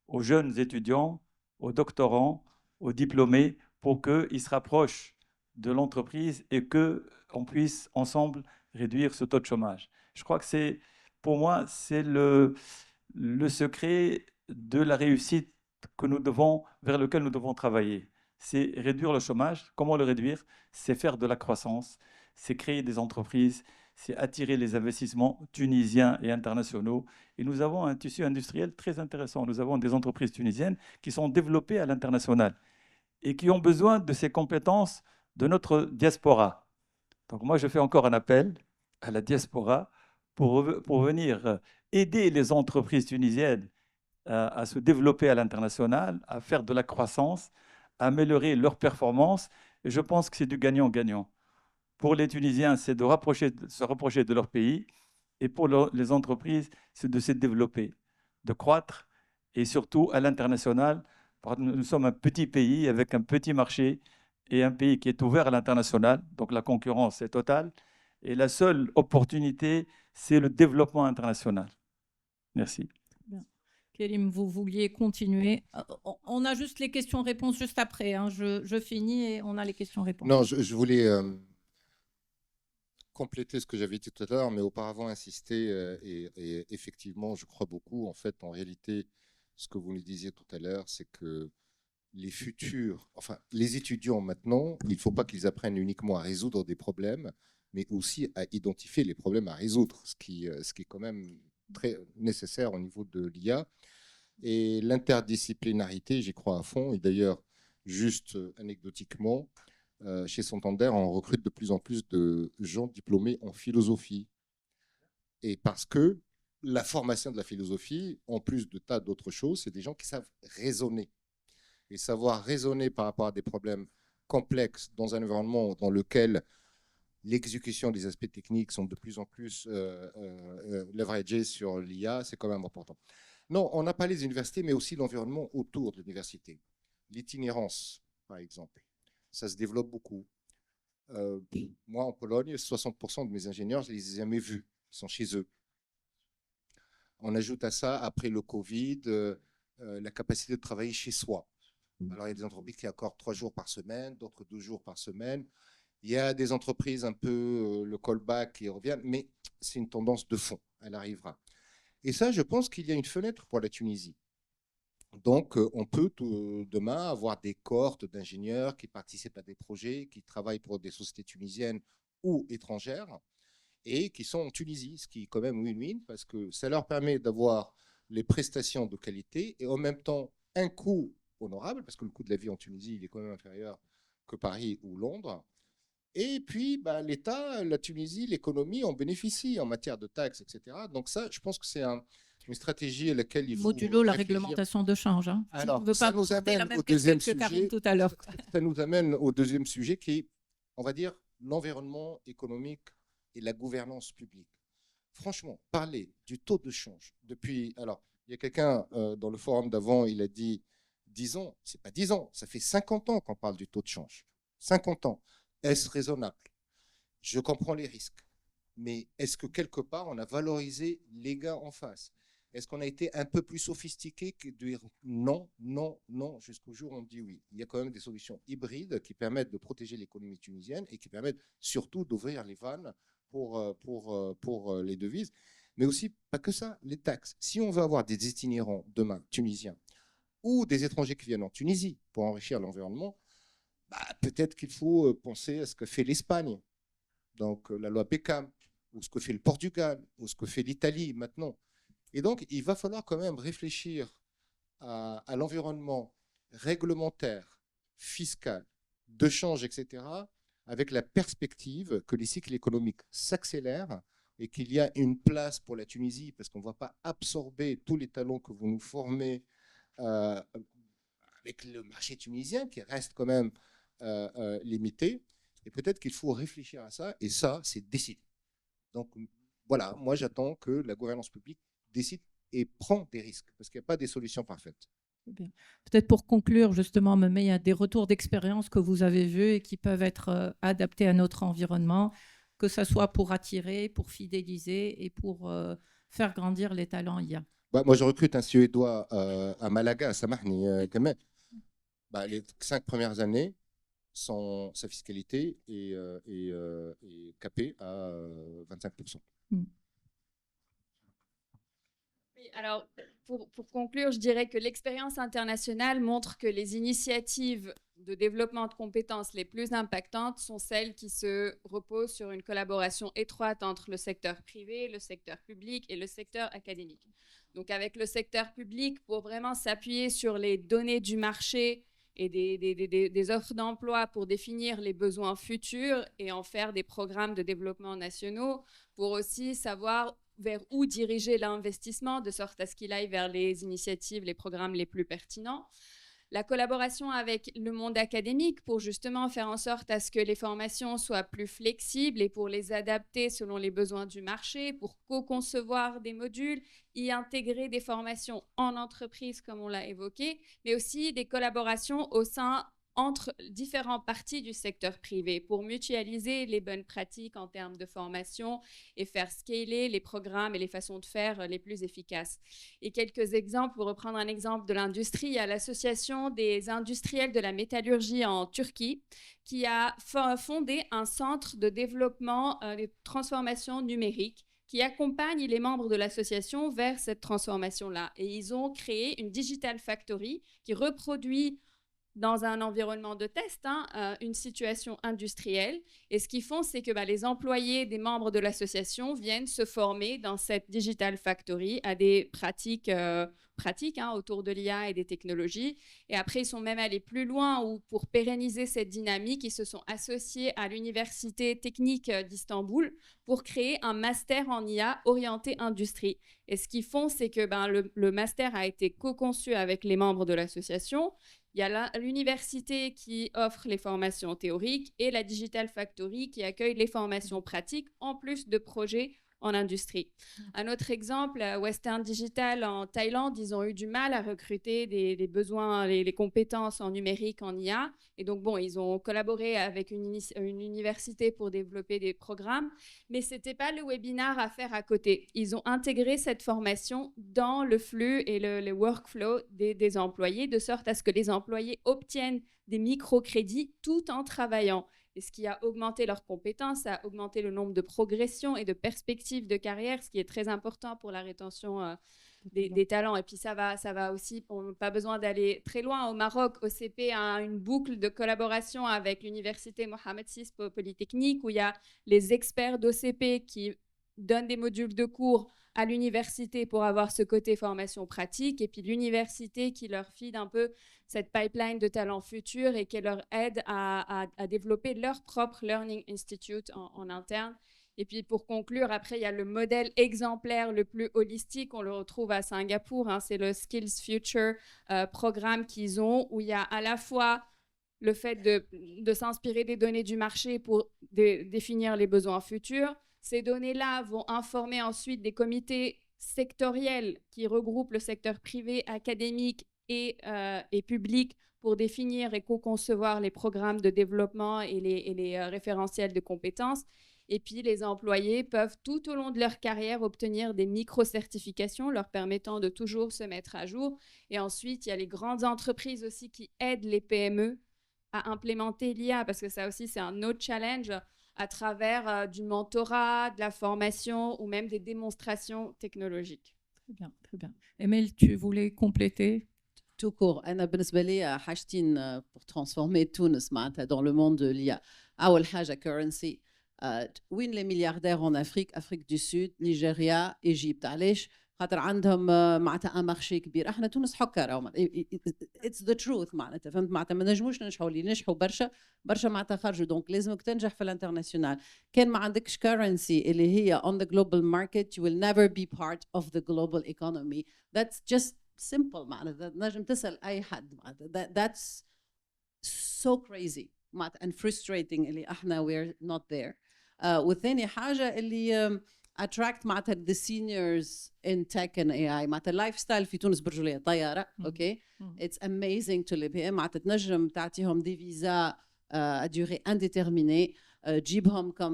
aux jeunes étudiants, aux doctorants, aux diplômés, pour qu'ils se rapprochent de l'entreprise et qu'on puisse ensemble réduire ce taux de chômage. Je crois que pour moi, c'est le secret de la réussite vers lequel nous devons travailler. C'est réduire le chômage. Comment le réduire? C'est faire de la croissance, c'est créer des entreprises, c'est attirer les investissements tunisiens et internationaux. Et nous avons un tissu industriel très intéressant. Nous avons des entreprises tunisiennes qui sont développées à l'international et qui ont besoin de ces compétences de notre diaspora. Donc moi, je fais encore un appel à la diaspora pour venir aider les entreprises tunisiennes à se développer à l'international, à faire de la croissance, à améliorer leurs performances. Et je pense que c'est du gagnant-gagnant. Pour les Tunisiens, c'est de se rapprocher de leur pays. Et pour les entreprises, c'est de se développer, de croître. Et surtout à l'international, nous sommes un petit pays avec un petit marché et un pays qui est ouvert à l'international. Donc la concurrence est totale. Et la seule opportunité, c'est le développement international. Merci. Kélim, vous vouliez continuer. On a juste les questions-réponses juste après. Hein. Je finis et on a les questions-réponses. Non, je voulais compléter ce que j'avais dit tout à l'heure, mais auparavant insister. Et effectivement, je crois beaucoup. En fait, en réalité, ce que vous nous disiez tout à l'heure, c'est que les étudiants maintenant, il ne faut pas qu'ils apprennent uniquement à résoudre des problèmes, mais aussi à identifier les problèmes à résoudre, ce qui est quand même très nécessaire au niveau de l'IA. Et l'interdisciplinarité, j'y crois à fond. Et d'ailleurs, juste anecdotiquement, chez Santander, on recrute de plus en plus de gens diplômés en philosophie. Et parce que la formation de la philosophie, en plus de tas d'autres choses, c'est des gens qui savent raisonner. Et savoir raisonner par rapport à des problèmes complexes dans un environnement dans lequel l'exécution des aspects techniques sont de plus en plus leveragés sur l'IA, c'est quand même important. Non, on n'a pas les universités, mais aussi l'environnement autour de l'université. L'itinérance, par exemple, ça se développe beaucoup. Moi, en Pologne, 60% de mes ingénieurs, je ne les ai jamais vus. Ils sont chez eux. On ajoute à ça, après le Covid, la capacité de travailler chez soi. Alors, il y a des entreprises qui accordent 3 jours par semaine, d'autres 2 jours par semaine. Il y a des entreprises un peu le callback qui revient, mais c'est une tendance de fond. Elle arrivera. Et ça, je pense qu'il y a une fenêtre pour la Tunisie. Donc, on peut demain avoir des cohortes d'ingénieurs qui participent à des projets, qui travaillent pour des sociétés tunisiennes ou étrangères et qui sont en Tunisie, ce qui est quand même win-win parce que ça leur permet d'avoir les prestations de qualité et en même temps un coût honorable parce que le coût de la vie en Tunisie, il est quand même inférieur que Paris ou Londres. Et puis, l'État, la Tunisie, l'économie en bénéficie en matière de taxes, etc. Donc ça, je pense que c'est une stratégie à laquelle il faut Modulo la réfléchir. réglementation de change. Hein. Alors, On ne veut ça pas nous porter la amène même au question deuxième que Karine sujet. tout à l'heure. Ça nous amène au deuxième sujet qui est, on va dire, l'environnement économique et la gouvernance publique. Franchement, parler du taux de change depuis... Alors, il y a quelqu'un dans le forum d'avant, il a dit 10 ans. C'est pas 10 ans, ça fait 50 ans qu'on parle du taux de change. 50 ans. Est-ce raisonnable? Je comprends les risques. Mais est-ce que quelque part, on a valorisé les gars en face? Est-ce qu'on a été un peu plus sophistiqué que de dire non, non, non, jusqu'au jour où on dit oui? Il y a quand même des solutions hybrides qui permettent de protéger l'économie tunisienne et qui permettent surtout d'ouvrir les vannes pour les devises. Mais aussi, pas que ça, les taxes. Si on veut avoir des itinérants demain tunisiens ou des étrangers qui viennent en Tunisie pour enrichir l'environnement, peut-être qu'il faut penser à ce que fait l'Espagne. Donc la loi Beckham, ou ce que fait le Portugal, ou ce que fait l'Italie maintenant. Et donc, il va falloir quand même réfléchir à l'environnement réglementaire, fiscal, de change, etc., avec la perspective que les cycles économiques s'accélèrent et qu'il y a une place pour la Tunisie, parce qu'on ne va pas absorber tous les talents que vous nous formez avec le marché tunisien, qui reste quand même limité. Et peut-être qu'il faut réfléchir à ça, et ça, c'est décidé. Donc voilà, moi j'attends que la gouvernance publique décide et prend des risques, parce qu'il n'y a pas des solutions parfaites. Bien. Peut-être pour conclure, justement, il y a des retours d'expérience que vous avez vus et qui peuvent être adaptés à notre environnement, que ce soit pour attirer, pour fidéliser et pour faire grandir les talents IA. Moi, je recrute un Suédois à Malaga, à Samahni, quand même. Les 5 premières années, sa fiscalité est capée à 25%. Alors, pour conclure, je dirais que l'expérience internationale montre que les initiatives de développement de compétences les plus impactantes sont celles qui se reposent sur une collaboration étroite entre le secteur privé, le secteur public et le secteur académique. Donc, avec le secteur public, pour vraiment s'appuyer sur les données du marché et des offres d'emploi pour définir les besoins futurs et en faire des programmes de développement nationaux, pour aussi savoir vers où diriger l'investissement, de sorte à ce qu'il aille vers les initiatives, les programmes les plus pertinents. La collaboration avec le monde académique pour justement faire en sorte à ce que les formations soient plus flexibles et pour les adapter selon les besoins du marché, pour co-concevoir des modules, y intégrer des formations en entreprise comme on l'a évoqué, mais aussi des collaborations entre différentes parties du secteur privé pour mutualiser les bonnes pratiques en termes de formation et faire scaler les programmes et les façons de faire les plus efficaces. Et quelques exemples, pour reprendre un exemple de l'industrie, il y a l'Association des industriels de la métallurgie en Turquie qui a fondé un centre de développement de transformation numérique qui accompagne les membres de l'association vers cette transformation-là. Et ils ont créé une Digital Factory qui reproduit dans un environnement de test, une situation industrielle. Et ce qu'ils font, c'est que les employés des membres de l'association viennent se former dans cette Digital Factory à des pratiques autour de l'IA et des technologies. Et après, ils sont même allés plus loin où, pour pérenniser cette dynamique, ils se sont associés à l'Université technique d'Istanbul pour créer un master en IA orienté industrie. Et ce qu'ils font, c'est que le master a été co-conçu avec les membres de l'association. Il y a l'université qui offre les formations théoriques et la Digital Factory qui accueille les formations pratiques en plus de projets en industrie. Un autre exemple, Western Digital en Thaïlande, ils ont eu du mal à recruter les besoins, les compétences en numérique, en IA. Et donc, ils ont collaboré avec une université pour développer des programmes, mais ce n'était pas le webinaire à faire à côté. Ils ont intégré cette formation dans le flux et le workflow des employés, de sorte à ce que les employés obtiennent des microcrédits tout en travaillant. Et ce qui a augmenté leurs compétences, ça a augmenté le nombre de progressions et de perspectives de carrière, ce qui est très important pour la rétention des talents. Et puis ça va aussi, on n'a pas besoin d'aller très loin. Au Maroc, OCP a une boucle de collaboration avec l'université Mohamed VI Polytechnique, où il y a les experts d'OCP qui donnent des modules de cours à l'université pour avoir ce côté formation pratique, et puis l'université qui leur feed un peu cette pipeline de talents futurs et qui leur aide à développer leur propre Learning Institute en interne. Et puis pour conclure, après, il y a le modèle exemplaire le plus holistique, on le retrouve à Singapour, c'est le Skills Future programme qu'ils ont, où il y a à la fois le fait de s'inspirer des données du marché pour définir les besoins futurs. Ces données-là vont informer ensuite des comités sectoriels qui regroupent le secteur privé, académique et public pour définir et co-concevoir les programmes de développement et les référentiels de compétences. Et puis, les employés peuvent tout au long de leur carrière obtenir des micro-certifications leur permettant de toujours se mettre à jour. Et ensuite, il y a les grandes entreprises aussi qui aident les PME à implémenter l'IA, parce que ça aussi, c'est un autre challenge à travers du mentorat, de la formation ou même des démonstrations technologiques. Très bien, très bien. Emile, tu voulais compléter? Tout court. أنا بالنسبة لي حاجتين pour transformer تونس معناتها dans le monde de l'IA. أول حاجة currency. وين les milliardaires en Afrique, Afrique du Sud, Nigeria, Égypte. علاش؟ خاطر عندهم معناتها ان مارشي كبير. احنا تونس حكره. اتس ذا تروث معناتها، فهمت؟ معناتها ما نجموش ننجحوا، اللي نجحوا برشا معناتها خرجوا. دونك لازمك تنجح في الانترناسيونال. كان ما عندكش كرنسي اللي هي on the global market, you will never be part of the global economy. That's just simple معناتها. نجم تسال اي حد معناتها. That's so crazy معناتها and frustrating اللي احنا we're not there. والثاني حاجه اللي attract معناتها the seniors in tech and AI. معناتها اللايف ستايل في تونس برجوليه طياره. اوكي it's amazing to live here. معناتها تنجم تعطيهم دي فيزا à durée indéterminée. تجيبهم كم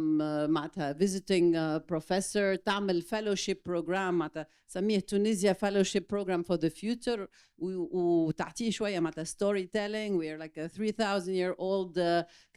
معناتها visiting professor، تعمل fellowship program معناتها سميه تونيزيا fellowship program for the future، وتعطيه شويه معناتها storytelling. We are like a 3,000-year-old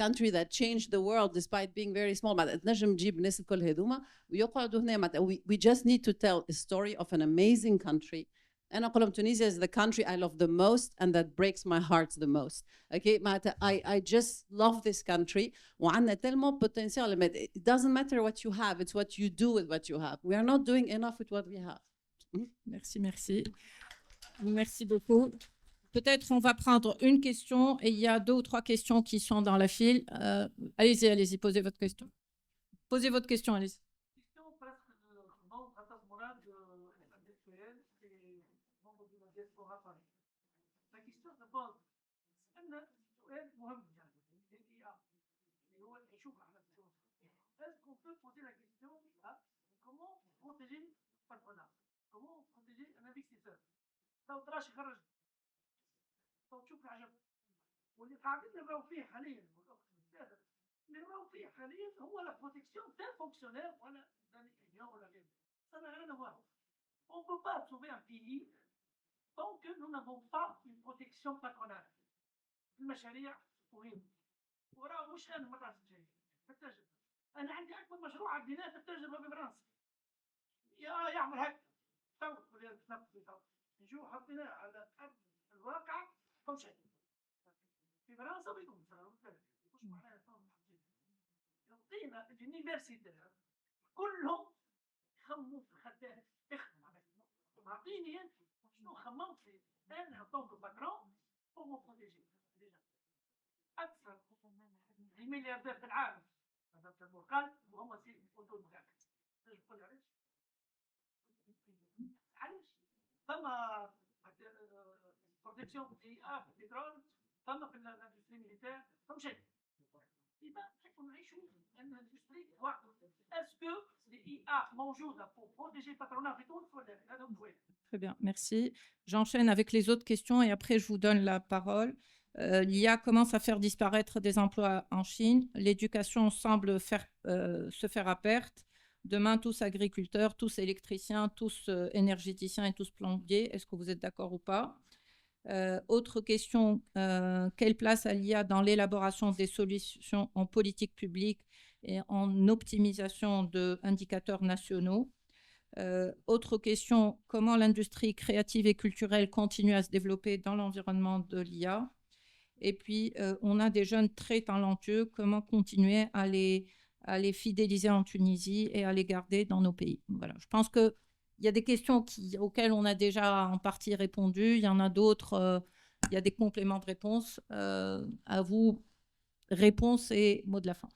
country that changed the world despite being very small. معناتها تنجم تجيب الناس الكل هذوما ويقعدوا هنا معناتها we just need to tell a story of an amazing country. أنا أقول لهم Tunisia is the country I love the most and that breaks my heart the most. Okay, معناتها I just love this country وعندنا tellement potential. It doesn't matter what you have, it's what you do with what you have. We are not doing enough with what we have. Merci, merci. Merci beaucoup. Peut-être on va prendre une question et il y a 2 ou 3 questions qui sont dans la file. Allez-y, posez votre question. Posez votre question, allez-y. La question se pose أن سؤال مهم يعني للإي اللي هو يشوف على التونس. Est-ce qu'on peut poser la question comment protéger الباترونات؟ comment protéger un investisseur؟ لو تراش خرج لو تشوف العجب واللي قاعدين نراو فيه حاليا اللي نراو فيه حاليا هو لا بروتيكسيون تاع فونكسيونير ولا دان ايتيديون ولا غيره. Ça n'a rien à voir. On ne peut pas sauver un pays tant que nous n'avons pas une protection patronale. المشاريع مهمة. وراه مش أنا مرات الجاية في التجربة. أنا عندي أكبر مشروع عديناه في التجربة بفرنسا. يعمل هكا. تو نجو حطيناه على أرض الواقع أو شيء. فرنسا ويكون فرنسا مش معناها يعطينا اليونيفرسيتير كلهم يخمموا في الخدام يخدم على معطيني انت شنو خممت في انا طونك باترون ومو بروتيجي ديجا اكثر الملياردير في العالم هذا في البركان وهم يقولوا لك تقول علاش ثم بروتيكسيون في البترول ثم في الاندستري ميليتير ثم شيء يبقى نحن نعيشوا ان الاندستري وحده اسكو الاي ا موجوده pour protéger le patronat في تونس ولا لا هذا هو. Très bien, merci. J'enchaîne avec les autres questions et après je vous donne la parole. L'IA commence à faire disparaître des emplois en Chine. L'éducation semble se faire à perte. Demain, tous agriculteurs, tous électriciens, tous énergéticiens et tous plombiers. Est-ce que vous êtes d'accord ou pas? Autre question, quelle place a l'IA dans l'élaboration des solutions en politique publique et en optimisation d'indicateurs nationaux? Autre question, comment l'industrie créative et culturelle continue à se développer dans l'environnement de l'IA? Et puis, on a des jeunes très talentueux, comment continuer à les fidéliser en Tunisie et à les garder dans nos pays? Voilà, je pense qu'il y a des questions auxquelles on a déjà en partie répondu, il y en a d'autres, il y a des compléments de réponse. À vous, réponse et mot de la fin.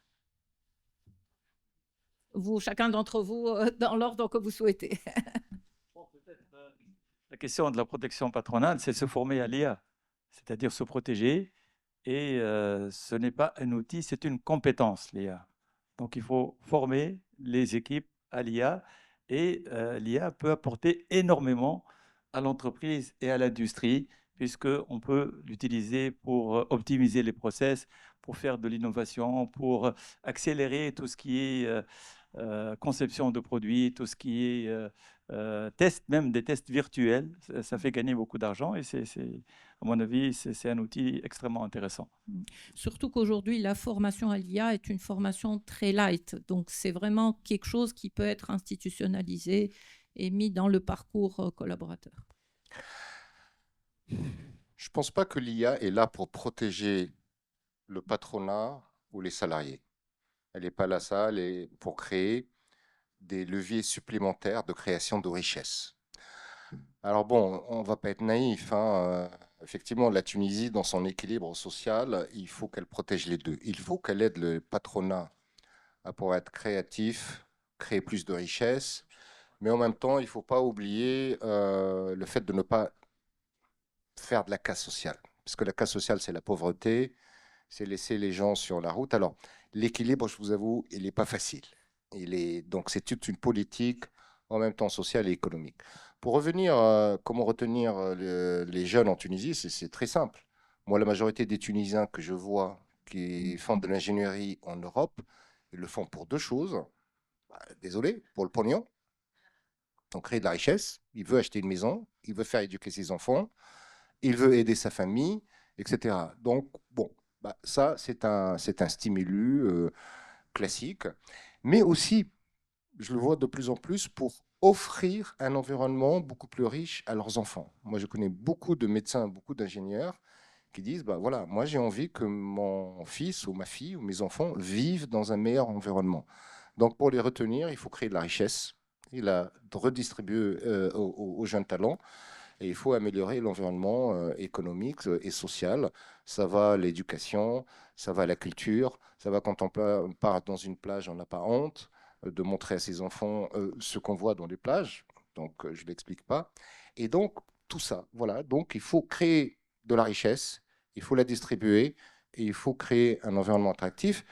Vous, chacun d'entre vous, dans l'ordre que vous souhaitez. Bon, la question de la protection patronale, c'est se former à l'IA, c'est-à-dire se protéger. Et ce n'est pas un outil, c'est une compétence, l'IA. Donc, il faut former les équipes à l'IA. Et l'IA peut apporter énormément à l'entreprise et à l'industrie, puisqu'on peut l'utiliser pour optimiser les process, pour faire de l'innovation, pour accélérer tout ce qui est conception de produits, tout ce qui est test, même des tests virtuels. Ça fait gagner beaucoup d'argent et à mon avis, c'est un outil extrêmement intéressant. Surtout qu'aujourd'hui, la formation à l'IA est une formation très light. Donc, c'est vraiment quelque chose qui peut être institutionnalisé et mis dans le parcours collaborateur. Je ne pense pas que l'IA est là pour protéger le patronat ou les salariés. Elle n'est pas là, ça, elle est pour créer des leviers supplémentaires de création de richesse. Alors bon, on ne va pas être naïf, hein. Effectivement, la Tunisie, dans son équilibre social, il faut qu'elle protège les deux. Il faut qu'elle aide le patronat à pouvoir être créatif, créer plus de richesse, mais en même temps, il ne faut pas oublier le fait de ne pas faire de la casse sociale. Parce que la casse sociale, c'est la pauvreté, c'est laisser les gens sur la route. Alors, l'équilibre, je vous avoue, il n'est pas facile. Donc, c'est toute une politique en même temps sociale et économique. Pour revenir, comment retenir les jeunes en Tunisie, c'est très simple. Moi, la majorité des Tunisiens que je vois qui font de l'ingénierie en Europe, ils le font pour deux choses. Désolé, pour le pognon. On crée de la richesse, il veut acheter une maison, il veut faire éduquer ses enfants, il veut aider sa famille, etc. Donc, bon, ça, c'est un stimulus classique. Mais aussi, je le vois de plus en plus, pour offrir un environnement beaucoup plus riche à leurs enfants. Moi, je connais beaucoup de médecins, beaucoup d'ingénieurs qui disent, voilà, moi j'ai envie que mon fils ou ma fille ou mes enfants vivent dans un meilleur environnement. Donc, pour les retenir, il faut créer de la richesse, il a redistribuer aux jeunes talents, et il faut améliorer l'environnement économique et social. Ça va l'éducation, ça va la culture, ça va quand on part dans une plage, on n'a pas honte de montrer à ses enfants ce qu'on voit dans les plages, donc je ne l'explique pas. Et donc, tout ça, voilà, donc il faut créer de la richesse, il faut la distribuer, et il faut créer un environnement attractif.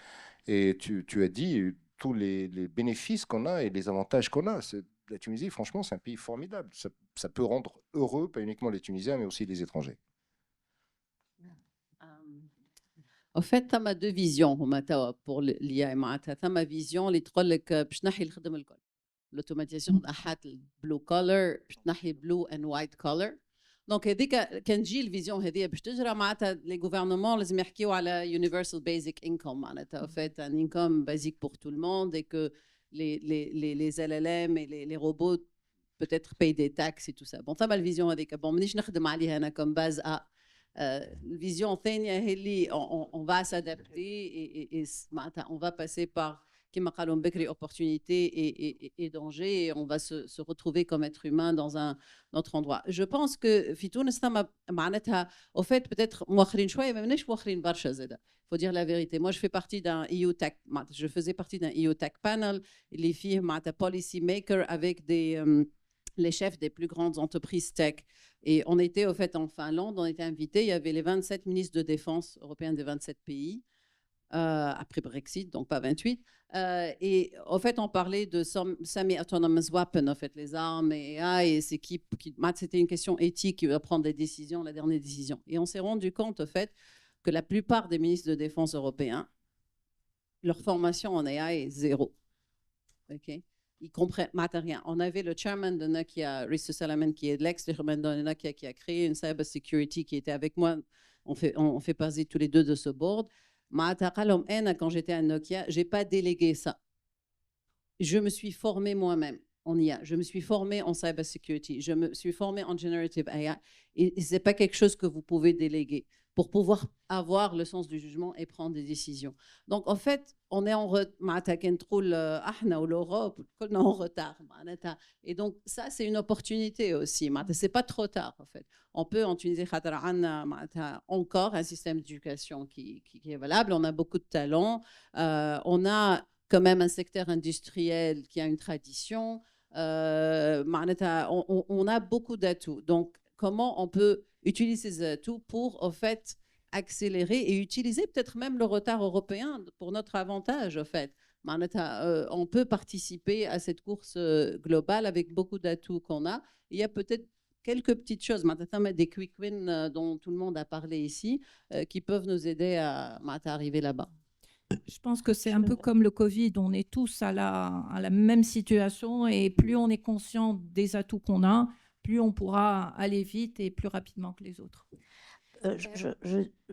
Et tu as dit tous les bénéfices qu'on a et les avantages qu'on a. La Tunisie, franchement, c'est un pays formidable. Ça peut rendre heureux, pas uniquement les Tunisiens, mais aussi les étrangers. En fait, tu as deux visions pour l'IA. Tu as ma vision اللي تقول لك باش نحي الخدمة الكل. L'automatisation نحات blue collar باش نحي blue and white collar. دونك هذيك كان تجي الفيزيون هذه باش تجرى معناتها لي غوفرنمون لازم يحكيوا على universal basic income معناتها fait un income basique pour tout le monde et que les LLM et les robots peut-être payent des taxes et tout ça. Bon, ça ma vision هذيك. Bon, مانيش نخدم عليها أنا comme base à الفيزيون الثانية هي اللي on va s'adapter et on va passer par كما قالوا بكري opportunité et danger et on va se retrouver comme être humain dans un autre endroit. Je pense que في تونس معناتها au fait peut-être مؤخرين شوية ما مناش مؤخرين برشا زادا. Faut dire la vérité. Moi, je fais partie d'un EU Tech. Je faisais partie d'un EU Tech panel. Les filles, policy maker avec les chefs des plus grandes entreprises tech. Et on était au fait en Finlande. On était invités. Il y avait les 27 ministres de défense européens des 27 pays. Après Brexit, donc pas 28. Et en fait, on parlait de semi-autonomous weapons, en fait, les armes et AI. Et c'était une question éthique qui va prendre des décisions, la dernière décision. Et on s'est rendu compte, en fait, que la plupart des ministres de défense européens, leur formation en AI est zéro. Okay? Ils comprennent rien. On avait le chairman de Nokia, Risto Salaman, qui est l'ex-chairman de Nokia, qui a créé une cyber security, qui était avec moi. On fait partie tous les deux de ce board. Quand j'étais à Nokia, je n'ai pas délégué ça. Je me suis formée moi-même en IA. Je me suis formée en cyber security. Je me suis formée en generative AI. Et ce n'est pas quelque chose que vous pouvez déléguer pour pouvoir avoir le sens du jugement et prendre des décisions. Donc, en fait, on est en retard. Et donc, ça, c'est une opportunité aussi. Ce n'est pas trop tard, en fait. On peut, en Tunisie, encore un système d'éducation qui est valable. On a beaucoup de talents. On a quand même un secteur industriel qui a une tradition. On a beaucoup d'atouts. Donc, comment on peut utiliser ces atouts pour, en fait, accélérer et utiliser peut-être même le retard européen pour notre avantage, en fait. On peut participer à cette course globale avec beaucoup d'atouts qu'on a. Il y a peut-être quelques petites choses, des quick wins dont tout le monde a parlé ici, qui peuvent nous aider à arriver là-bas. Je pense que c'est un peu comme le Covid, on est tous à la même situation et plus on est conscient des atouts qu'on a, plus on pourra aller vite et plus rapidement que les autres.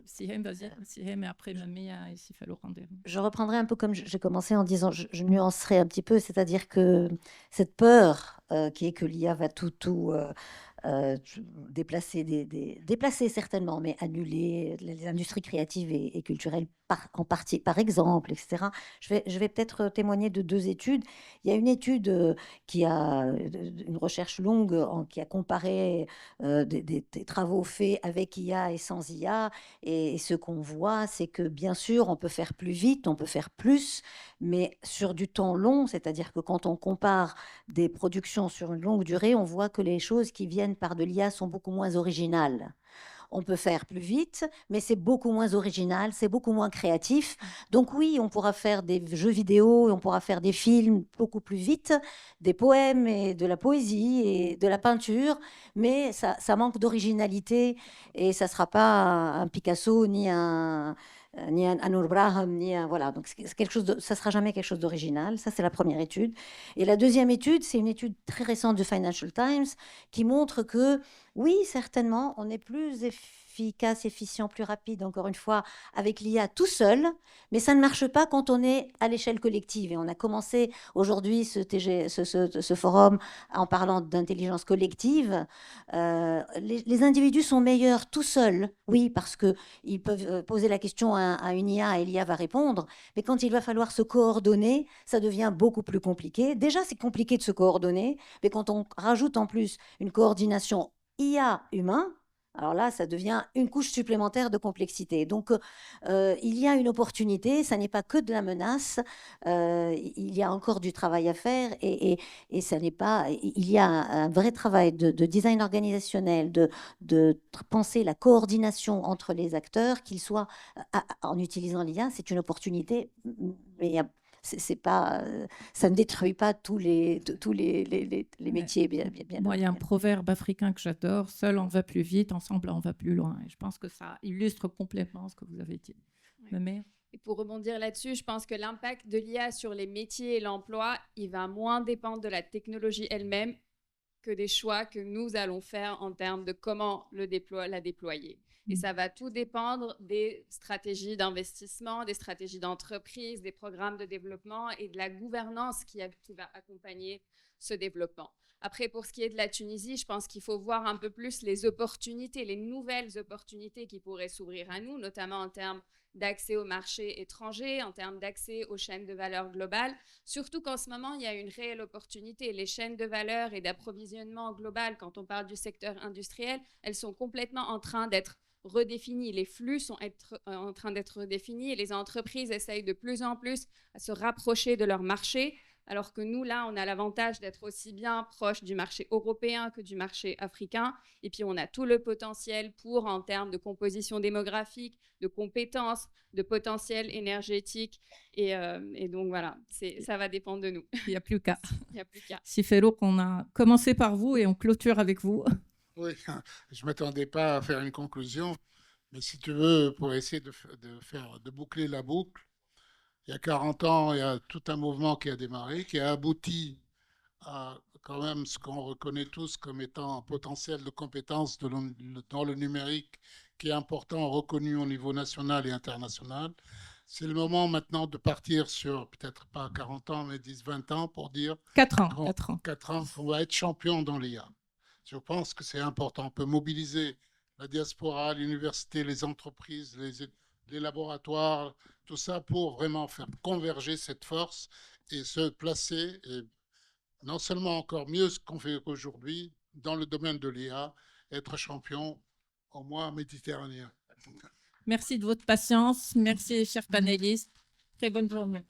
Sihem, vas-y, Sihem, et après Mamia et Sifalo Rander. Je reprendrai un peu comme j'ai commencé en disant, je nuancerai un petit peu, c'est-à-dire que cette peur qui est que l'IA va tout déplacer, déplacer certainement, mais annuler les industries créatives et culturelles en partie, par exemple, etc. Je vais peut-être témoigner de 2 études. Il y a une étude qui a une recherche longue qui a comparé des travaux faits avec IA et sans IA. Et ce qu'on voit, c'est que bien sûr, on peut faire plus vite, on peut faire plus, mais sur du temps long, c'est-à-dire que quand on compare des productions sur une longue durée, on voit que les choses qui viennent par de l'IA sont beaucoup moins originales. On peut faire plus vite, mais c'est beaucoup moins original, c'est beaucoup moins créatif. Donc oui, on pourra faire des jeux vidéo, on pourra faire des films beaucoup plus vite, des poèmes et de la poésie et de la peinture, mais ça manque d'originalité et ça ne sera pas un Picasso ni un Anur Braham, voilà. Donc c'est quelque chose ça sera jamais quelque chose d'original. Ça, c'est la première étude. Et la deuxième étude, c'est une étude très récente du Financial Times qui montre que oui, certainement, on est plus efficace, efficient, plus rapide, encore une fois, avec l'IA tout seul, mais ça ne marche pas quand on est à l'échelle collective. Et on a commencé aujourd'hui ce forum en parlant d'intelligence collective. Les individus sont meilleurs tout seuls, oui, parce qu'ils peuvent poser la question à une IA et l'IA va répondre, mais quand il va falloir se coordonner, ça devient beaucoup plus compliqué. Déjà, c'est compliqué de se coordonner, mais quand on rajoute en plus une coordination IA humain, alors là, ça devient une couche supplémentaire de complexité. Donc, il y a une opportunité, ça n'est pas que de la menace, il y a encore du travail à faire et ça n'est pas... Il y a un vrai travail de design organisationnel, de penser la coordination entre les acteurs, qu'ils soient, en utilisant l'IA, c'est une opportunité, mais il y a c'est pas, ça ne détruit pas tous les métiers bien. Moi, il y a un proverbe africain que j'adore, seul on va plus vite, ensemble on va plus loin. Et je pense que ça illustre complètement ce que vous avez dit. Oui. Et pour rebondir là-dessus, je pense que l'impact de l'IA sur les métiers et l'emploi, il va moins dépendre de la technologie elle-même que des choix que nous allons faire en termes de comment la déployer. Et ça va tout dépendre des stratégies d'investissement, des stratégies d'entreprise, des programmes de développement et de la gouvernance qui va accompagner ce développement. Après, pour ce qui est de la Tunisie, je pense qu'il faut voir un peu plus les opportunités, les nouvelles opportunités qui pourraient s'ouvrir à nous, notamment en termes d'accès au marché étranger, en termes d'accès aux chaînes de valeur globales, surtout qu'en ce moment, il y a une réelle opportunité. Les chaînes de valeur et d'approvisionnement global, quand on parle du secteur industriel, elles sont complètement en train d'être redéfinies. Les flux sont en train d'être redéfinis et les entreprises essayent de plus en plus à se rapprocher de leur marché, alors que nous, là, on a l'avantage d'être aussi bien proche du marché européen que du marché africain. Et puis, on a tout le potentiel pour, en termes de composition démographique, de compétences, de potentiel énergétique. Et donc, voilà, ça va dépendre de nous. Il n'y a plus qu'à. Il n'y a plus qu'à. Sifelo, qu'on a commencé par vous et on clôture avec vous. Oui, je ne m'attendais pas à faire une conclusion, mais si tu veux, pour essayer de boucler la boucle, il y a 40 ans, il y a tout un mouvement qui a démarré, qui a abouti à quand même ce qu'on reconnaît tous comme étant un potentiel de compétences dans le numérique qui est important, reconnu au niveau national et international. C'est le moment maintenant de partir sur peut-être pas 40 ans, mais 10, 20 ans pour dire 4 ans. 4 ans qu'on va être champion dans l'IA. Je pense que c'est important. On peut mobiliser la diaspora, l'université, les entreprises, les laboratoires, tout ça pour vraiment faire converger cette force et se placer, et non seulement encore mieux ce qu'on fait aujourd'hui dans le domaine de l'IA, être champion au moins méditerranéen. Merci de votre patience. Merci, chers panélistes. Très bonne journée.